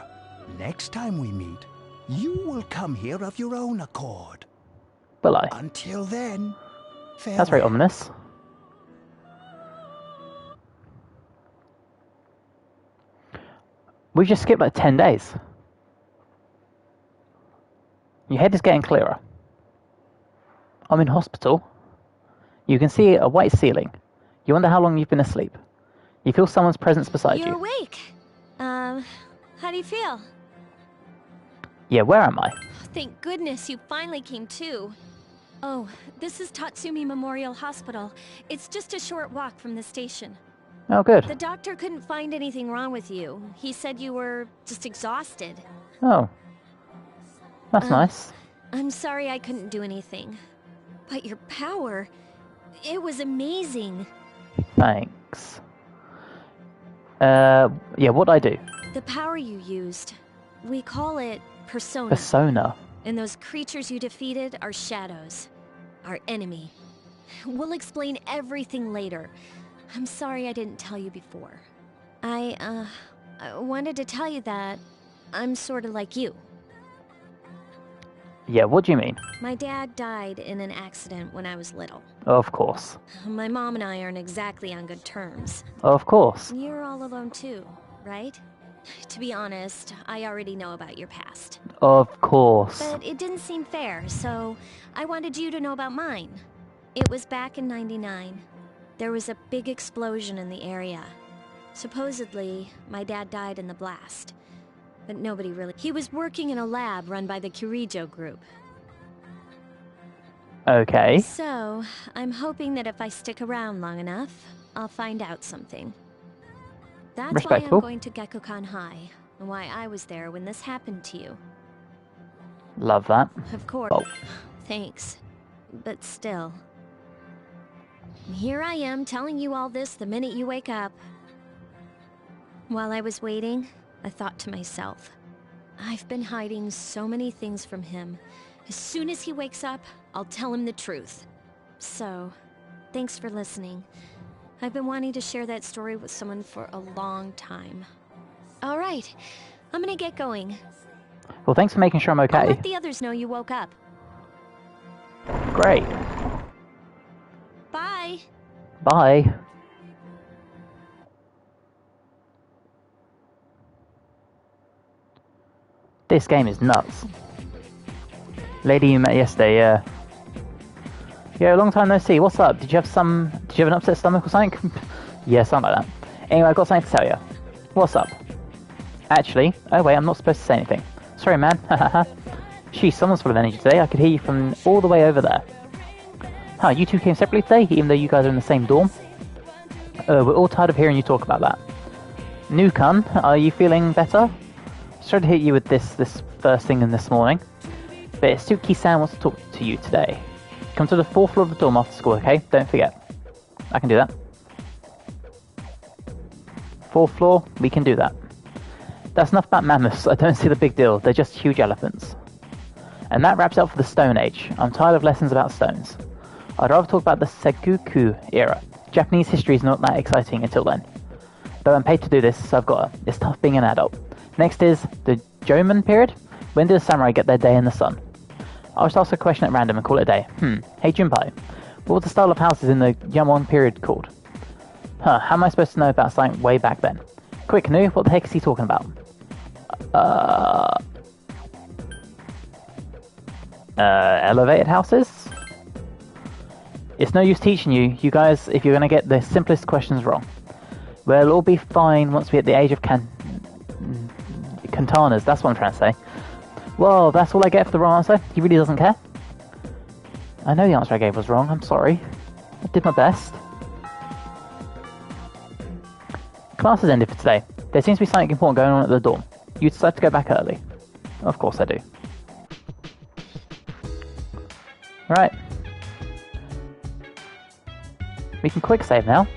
Next time we meet, you will come here of your own accord. Will I? Until then, farewell. That's very ominous. We just skipped like 10 days. Your head is getting clearer. I'm in hospital. You can see a white ceiling. You wonder how long you've been asleep. You feel someone's presence beside You're you. awake. How do you feel? Yeah, where am I? Thank goodness you finally came to. Oh, this is Tatsumi Memorial Hospital. It's just a short walk from the station. Oh, good. The doctor couldn't find anything wrong with you. He said you were just exhausted. Oh. That's nice. I'm sorry I couldn't do anything. But your power, it was amazing. Thanks. Yeah, what'd I do? The power you used, we call it persona. Persona. And those creatures you defeated are shadows. Our enemy. We'll explain everything later. I'm sorry I didn't tell you before. I wanted to tell you that I'm sort of like you. Yeah, what do you mean? My dad died in an accident when I was little. Of course. My mom and I aren't exactly on good terms. Of course. You're all alone too, right? To be honest, I already know about your past. Of course. But it didn't seem fair, so I wanted you to know about mine. It was back in '99. There was a big explosion in the area. Supposedly, my dad died in the blast. But nobody really... He was working in a lab run by the Kirijo group. Okay. So, I'm hoping that if I stick around long enough, I'll find out something. That's Respectable. why I'm going to Gekukan High, and why I was there when this happened to you. Love that. Of course. Oh. Thanks. but still. Here I am telling you all this the minute you wake up. While I was waiting, I thought to myself, I've been hiding so many things from him. As soon as he wakes up, I'll tell him the truth. So, thanks for listening. I've been wanting to share that story with someone for a long time. All right, I'm gonna get going. Well, thanks for making sure I'm okay. I'll let the others know you woke up. Great. Bye. Bye. This game is nuts. Lady you met yesterday, yeah. Yeah, long time no see. What's up? Did you have an upset stomach or something? Yeah, something like that. Anyway, I've got something to tell you. What's up? Actually, oh wait, I'm not supposed to say anything. Sorry, man. Sheesh, someone's full of energy today. I could hear you from all the way over there. Huh, you two came separately today, even though you guys are in the same dorm? We're all tired of hearing you talk about that. Newcun, are you feeling better? Sorry to hit you with this first thing in this morning, but Suki-san wants to talk to you today. Come to the 4th floor of the dorm after school, okay? Don't forget. I can do that. 4th floor, we can do that. That's enough about mammoths. I don't see the big deal. They're just huge elephants. And that wraps up for the Stone Age. I'm tired of lessons about stones. I'd rather talk about the Sengoku era. Japanese history is not that exciting until then. Though I'm paid to do this, so I've got to. It's tough being an adult. Next is the Jomon period. When did the samurai get their day in the sun? I'll just ask a question at random and call it a day. Hey Junpei, what was the style of houses in the Jomon period called? Huh, how am I supposed to know about something way back then? Quick, Nu, what the heck is he talking about? Elevated houses? It's no use teaching you guys, if you're going to get the simplest questions wrong. We'll all be fine once we hit the age of Kantanas, that's what I'm trying to say. Well, that's all I get for the wrong answer? He really doesn't care? I know the answer I gave was wrong, I'm sorry. I did my best. Class has ended for today. There seems to be something important going on at the dorm. You decide to go back early. Of course I do. Right. We can quick save now.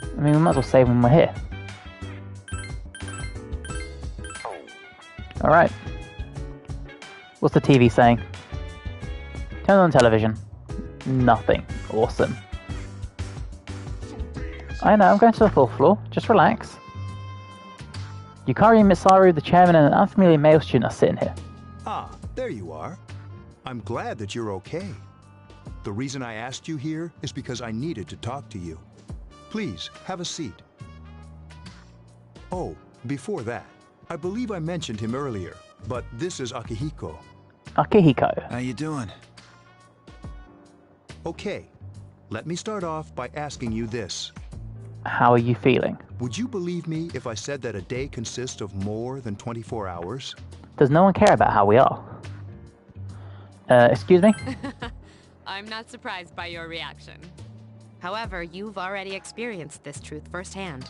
I mean, we might as well save when we're here. Alright. What's the TV saying? Turn on television. Nothing. Awesome. I know, I'm going to the 4th floor. Just relax. Yukari Misaru, the chairman, and an unfamiliar male student are sitting here. Ah, there you are. I'm glad that you're okay. The reason I asked you here is because I needed to talk to you. Please, have a seat. Oh, before that, I believe I mentioned him earlier, but this is Akihiko. Akihiko. How you doing? Okay, let me start off by asking you this. How are you feeling? Would you believe me if I said that a day consists of more than 24 hours? Does no one care about how we are? Excuse me? I'm not surprised by your reaction. However, you've already experienced this truth firsthand.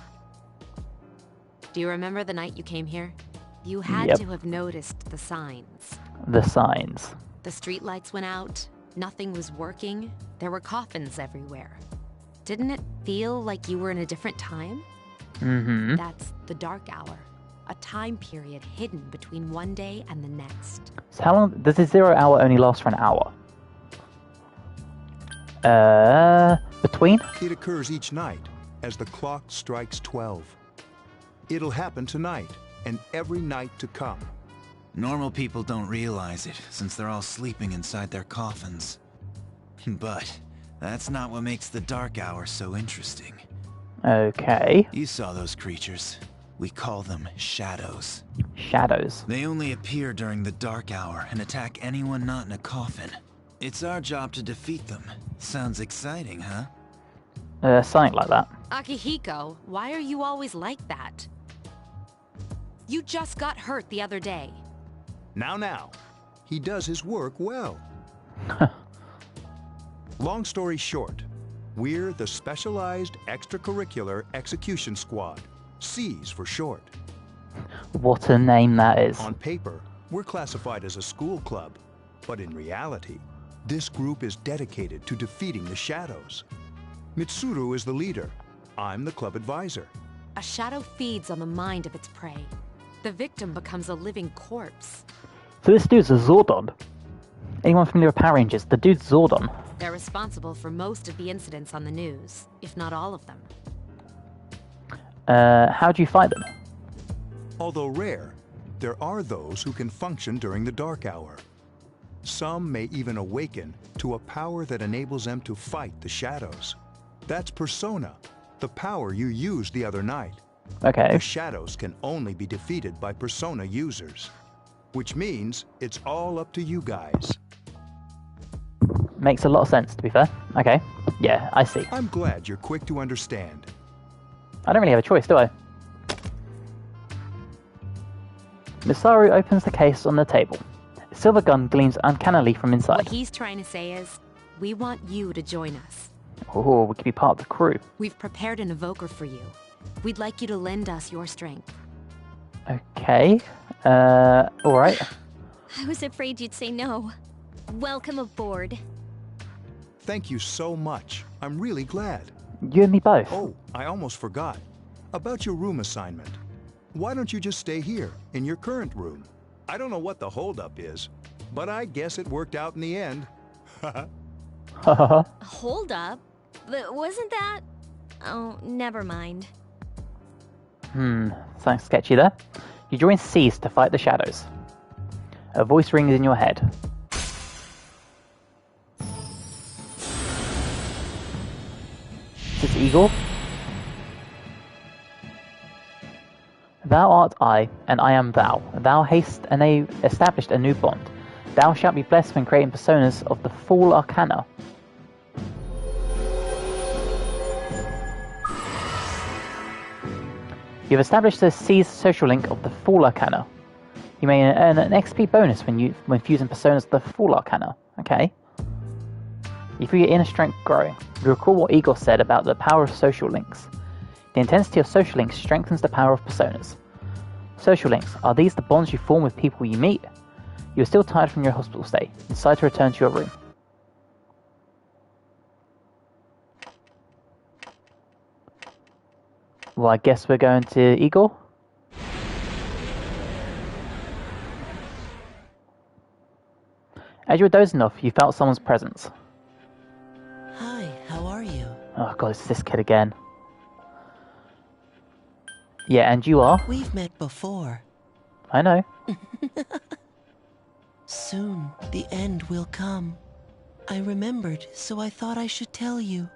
Do you remember the night you came here? You had to have noticed the signs. The signs. The streetlights went out, nothing was working, there were coffins everywhere. Didn't it feel like you were in a different time? Mm-hmm. That's the dark hour. A time period hidden between one day and the next. So how long does this 0 hour only last for an hour? Between? It occurs each night as the clock strikes 12. It'll happen tonight and every night to come. Normal people don't realize it, since they're all sleeping inside their coffins. But that's not what makes the dark hour so interesting. Okay. You saw those creatures. We call them shadows. Shadows. They only appear during the dark hour and attack anyone not in a coffin. It's our job to defeat them. Sounds exciting, huh? Something like that. Akihiko, why are you always like that? You just got hurt the other day. Now. He does his work well. Long story short, we're the Specialized Extracurricular Execution Squad. SEAS for short. What a name that is. On paper, we're classified as a school club, but in reality, This group is dedicated to defeating the shadows. Mitsuru is the leader. I'm the club advisor. A shadow feeds on the mind of its prey. The victim becomes a living corpse. So this dude's a Zordon. Anyone familiar with Power Rangers? The dude's Zordon. They're responsible for most of the incidents on the news, if not all of them. How do you fight them? Although rare, there are those who can function during the dark hour. Some may even awaken to a power that enables them to fight the shadows. That's Persona, the power you used the other night. Okay. The shadows can only be defeated by Persona users, which means it's all up to you guys. Makes a lot of sense, to be fair. Okay. Yeah, I see. I'm glad you're quick to understand. I don't really have a choice, do I? Misaru opens the case on the table. A silver gun gleams uncannily from inside. What he's trying to say is, we want you to join us. Oh, we could be part of the crew. We've prepared an evoker for you. We'd like you to lend us your strength. Okay. Alright. I was afraid you'd say no. Welcome aboard. Thank you so much. I'm really glad. You and me both. Oh, I almost forgot. About your room assignment. Why don't you just stay here, in your current room? I don't know what the holdup is, but I guess it worked out in the end. Hold up? Wasn't that... Oh, never mind. Something sketchy there. You join Cease to fight the shadows. A voice rings in your head. Is this Igor? Thou art I, and I am thou. Thou hast established a new bond. Thou shalt be blessed when creating personas of the full arcana. You've established the C's social link of the Full Arcana. You may earn an XP bonus when fusing personas of the Full Arcana. Okay. You feel your inner strength growing. You recall what Igor said about the power of social links. The intensity of social links strengthens the power of personas. Social links, are these the bonds you form with people you meet? You are still tired from your hospital stay. Decide to return to your room. Well, I guess we're going to Igor. As you were dozing off, you felt someone's presence. Hi, how are you? Oh god, it's this kid again. Yeah, and you are? We've met before. I know. Soon, the end will come. I remembered, so I thought I should tell you.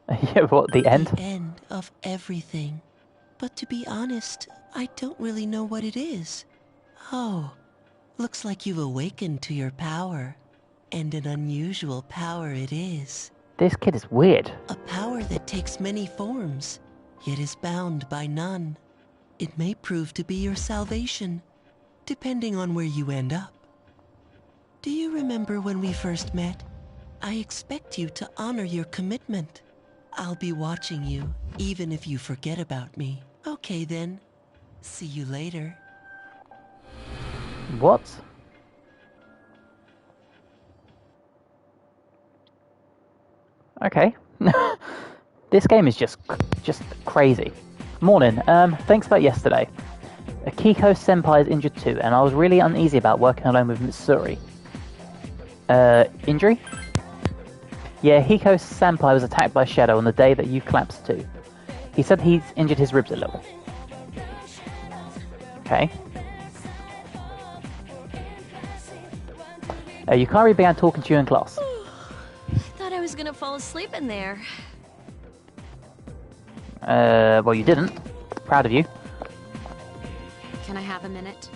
Yeah, what, the end? The end of everything. But to be honest, I don't really know what it is. Oh, looks like you've awakened to your power. And an unusual power it is. This kid is weird. A power that takes many forms, yet is bound by none. It may prove to be your salvation, depending on where you end up. Do you remember when we first met? I expect you to honor your commitment. I'll be watching you, even if you forget about me. Okay then. See you later. What? Okay. This game is just crazy. Morning. Thanks about yesterday. Akiko Senpai is injured too, and I was really uneasy about working alone with Mitsuri. Injury? Yeah, Hiko Senpai was attacked by Shadow on the day that you collapsed too. He said he's injured his ribs a little. Okay. Yukari began talking to you in class. Thought I was gonna fall asleep in there. Well, you didn't. Proud of you. Can I have a minute?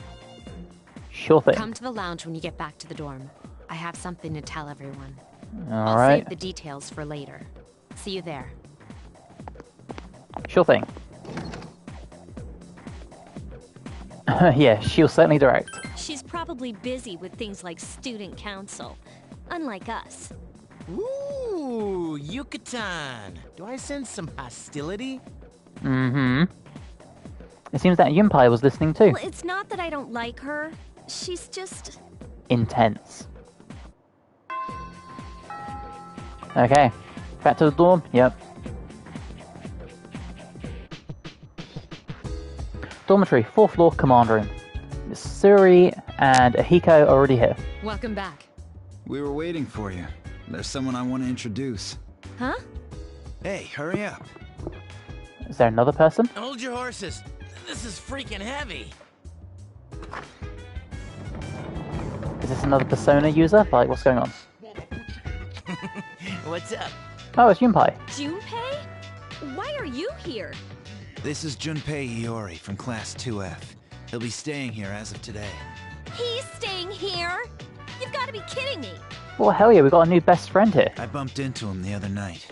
Sure thing. Come to the lounge when you get back to the dorm. I have something to tell everyone. All I'll right. save the details for later. See you there. Sure thing. Yeah, she'll certainly direct. She's probably busy with things like student council, unlike us. Ooh, Yucatan. Do I sense some hostility? Mm-hmm. It seems that Yunpai was listening too. Well, it's not that I don't like her. She's just... Intense. Okay. Back to the dorm? Yep. Dormitory, 4th floor, command room. Suri and Ahiko are already here. Welcome back. We were waiting for you. There's someone I want to introduce. Huh? Hey, hurry up. Is there another person? Hold your horses. This is freaking heavy. Is this another Persona user? Like, what's going on? What's up? Oh, it's Junpei. Junpei? Why are you here? This is Junpei Iori from Class 2F. He'll be staying here as of today. He's staying here? You've got to be kidding me. Well, hell yeah, we got a new best friend here. I bumped into him the other night.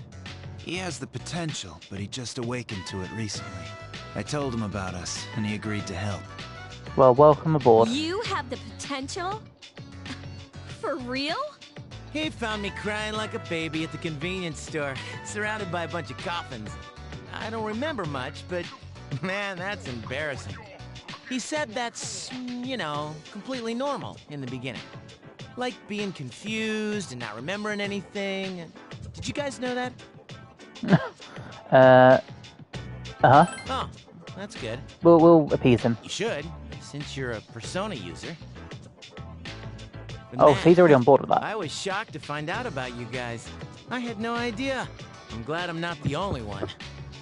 He has the potential, but he just awakened to it recently. I told him about us, and he agreed to help. Well, welcome aboard. You have the potential? For real? He found me crying like a baby at the convenience store, surrounded by a bunch of coffins. I don't remember much, but man, that's embarrassing. He said that's, you know, completely normal in the beginning. Like being confused and not remembering anything. Did you guys know that? Uh-huh. Oh, that's good. We'll appease him. You should, since you're a Persona user. But Oh, man, so he's already on board with that. I was shocked to find out about you guys. I had no idea. I'm glad I'm not the only one.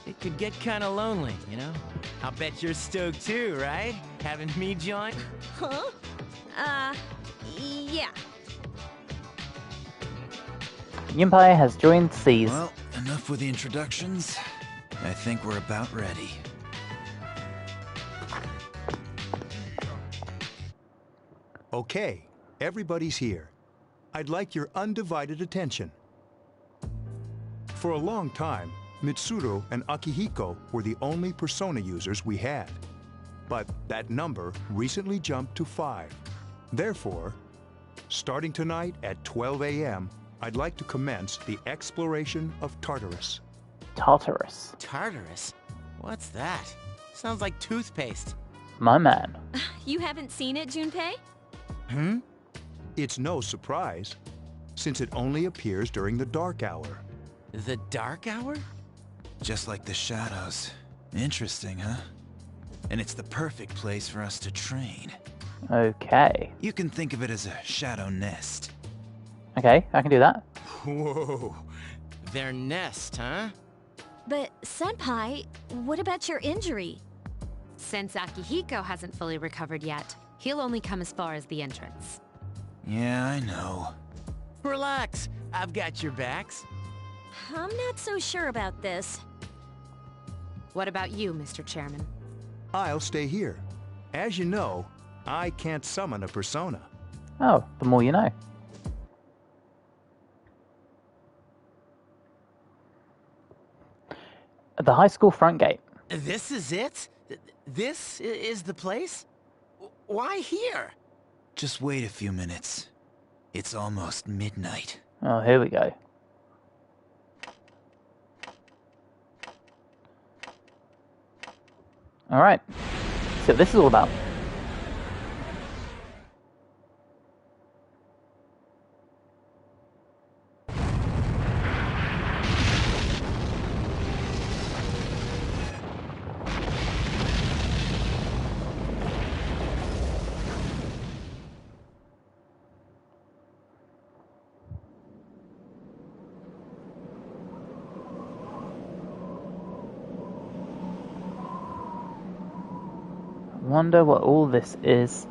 It could get kind of lonely, you know? I'll bet you're stoked too, right? Having me join? Huh? Yeah. Junpei has joined Seas. Well, enough with the introductions. I think we're about ready. Okay, everybody's here. I'd like your undivided attention. For a long time, Mitsuru and Akihiko were the only Persona users we had. But that number recently jumped to 5. Therefore, starting tonight at 12 a.m., I'd like to commence the exploration of Tartarus. Tartarus? Tartarus? What's that? Sounds like toothpaste. My man. You haven't seen it, Junpei? Hmm? It's no surprise, since it only appears during the dark hour. The dark hour? Just like the shadows. Interesting, huh? And it's the perfect place for us to train. Okay. You can think of it as a shadow nest. Okay, I can do that. Whoa. Their nest, huh? But, Senpai, what about your injury? Since Akihiko hasn't fully recovered yet, he'll only come as far as the entrance. Yeah, I know. Relax. I've got your backs. I'm not so sure about this. What about you, Mr. Chairman? I'll stay here. As you know, I can't summon a Persona. Oh, the more you know. At the high school front gate. This is it? This is the place? Why here? Just wait a few minutes. It's almost midnight. Oh, here we go. Alright. So this is all about. Wonder what all this is.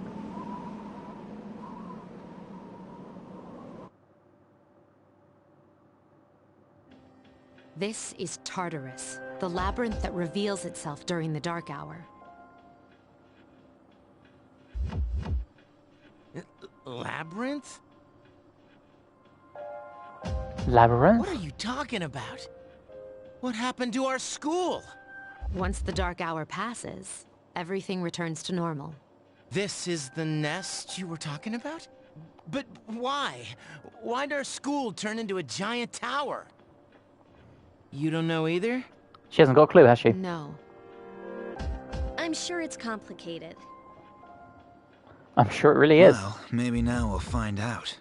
This is Tartarus, the labyrinth that reveals itself during the dark hour. Labyrinth? Labyrinth? What are you talking about? What happened to our school? Once the dark hour passes, everything returns to normal. This is the nest you were talking about? But why? Why'd our school turn into a giant tower? You don't know either? She hasn't got a clue, has she? No. I'm sure it's complicated. I'm sure it really is. Well, maybe now we'll find out.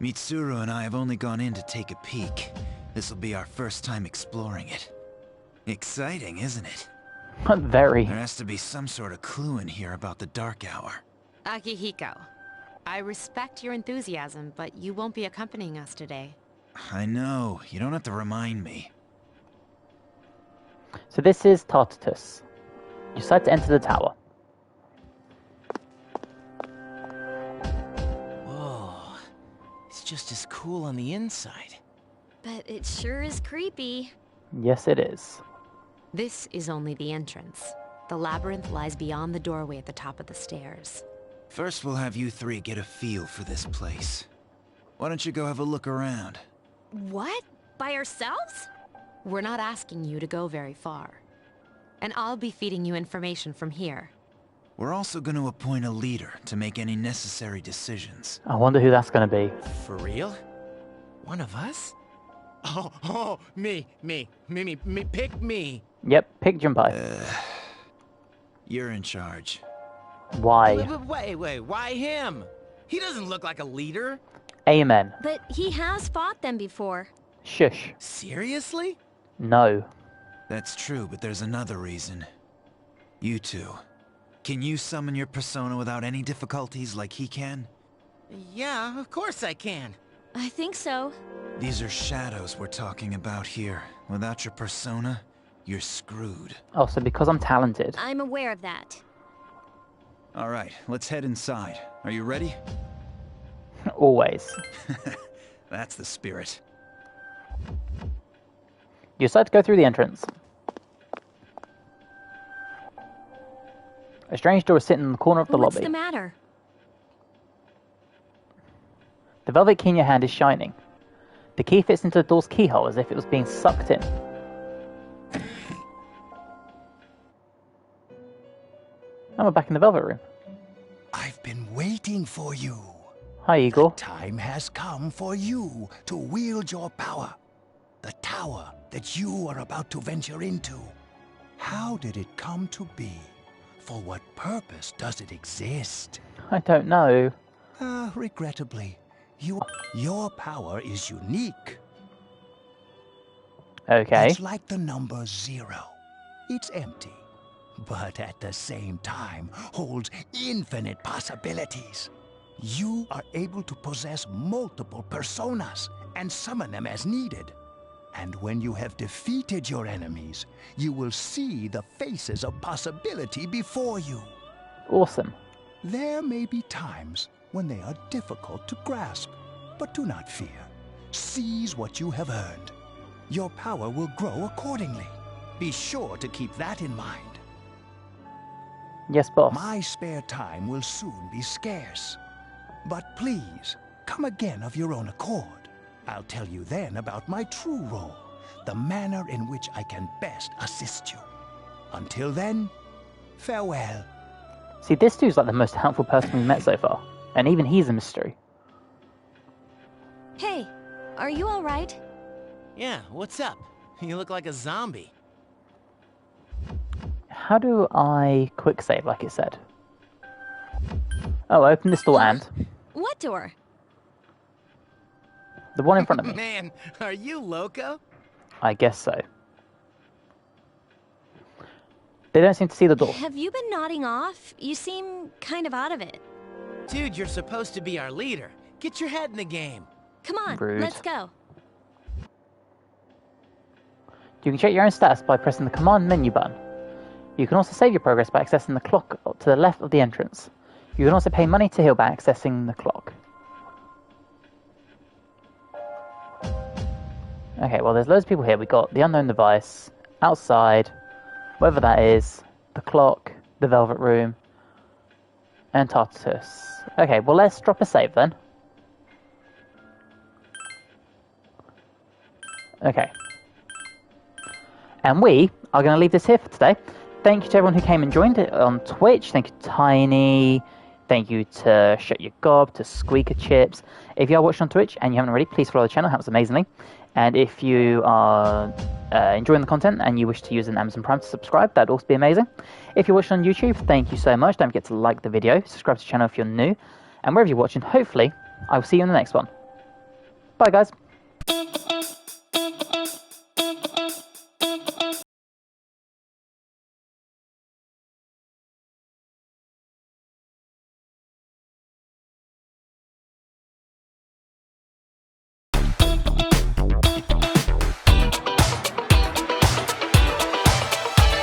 Mitsuru and I have only gone in to take a peek. This'll be our first time exploring it. Exciting, isn't it? Very. There has to be some sort of clue in here about the Dark Hour. Akihiko, I respect your enthusiasm, but you won't be accompanying us today. I know. You don't have to remind me. So this is Tartartus. You decide to enter the tower. Whoa. It's just as cool on the inside. But it sure is creepy. Yes, it is. This is only the entrance. The labyrinth lies beyond the doorway at the top of the stairs. First, we'll have you three get a feel for this place. Why don't you go have a look around? What? By ourselves? We're not asking you to go very far. And I'll be feeding you information from here. We're also going to appoint a leader to make any necessary decisions. I wonder who that's going to be. For real? One of us? Oh, me, pick me. Yep, pick Junpei. You're in charge. Why? Wait, why him? He doesn't look like a leader. Amen. But he has fought them before. Shush. Seriously? No. That's true, but there's another reason. You two. Can you summon your persona without any difficulties like he can? Yeah, of course I can. I think so. These are shadows we're talking about here. Without your persona, you're screwed. Oh, so because I'm talented. I'm aware of that. All right, let's head inside. Are you ready? Always. That's the spirit. You decide to go through the entrance. A strange door is sitting in the corner of the What's lobby. the matter? The velvet key in your hand is shining. The key fits into the door's keyhole as if it was being sucked in. And we're back in the velvet room. I've been waiting for you. Hi, Igor. The time has come for you to wield your power. The tower that you are about to venture into. How did it come to be? For what purpose does it exist? I don't know. Regrettably, your power is unique. Okay. It's like the number 0. It's empty, but at the same time holds infinite possibilities. You are able to possess multiple personas and summon them as needed. And when you have defeated your enemies, you will see the faces of possibility before you. Awesome. There may be times when they are difficult to grasp, but do not fear. Seize what you have earned. Your power will grow accordingly. Be sure to keep that in mind. Yes, boss. My spare time will soon be scarce. But please, come again of your own accord. I'll tell you then about my true role, the manner in which I can best assist you. Until then, farewell. See, this dude's like the most helpful person we've met so far. And even he's a mystery. Hey, are you alright? Yeah, what's up? You look like a zombie. How do I quick save like it said? Oh, open this door and... What door? The one in front of me. Man, are you loco? I guess so. They don't seem to see the door. Have you been nodding off? You seem kind of out of it. Dude, you're supposed to be our leader. Get your head in the game. Come on, Rude. let's go. You can check your own status by pressing the command menu button. You can also save your progress by accessing the clock to the left of the entrance. You can also pay money to heal by accessing the clock. Okay, well there's loads of people here. We got the unknown device, outside, whatever that is, the clock, the velvet room, and Tartarus. Okay, well let's drop a save then. Okay. And we are going to leave this here for today. Thank you to everyone who came and joined it on Twitch. Thank you to Tiny. Thank you to Shut Your Gob, to Squeaker Chips. If you are watching on Twitch and you haven't already, please follow the channel. It helps amazingly. And if you are enjoying the content and you wish to use an Amazon Prime to subscribe, that'd also be amazing. If you're watching on YouTube, thank you so much. Don't forget to like the video, subscribe to the channel if you're new. And wherever you're watching, hopefully, I will see you in the next one. Bye, guys.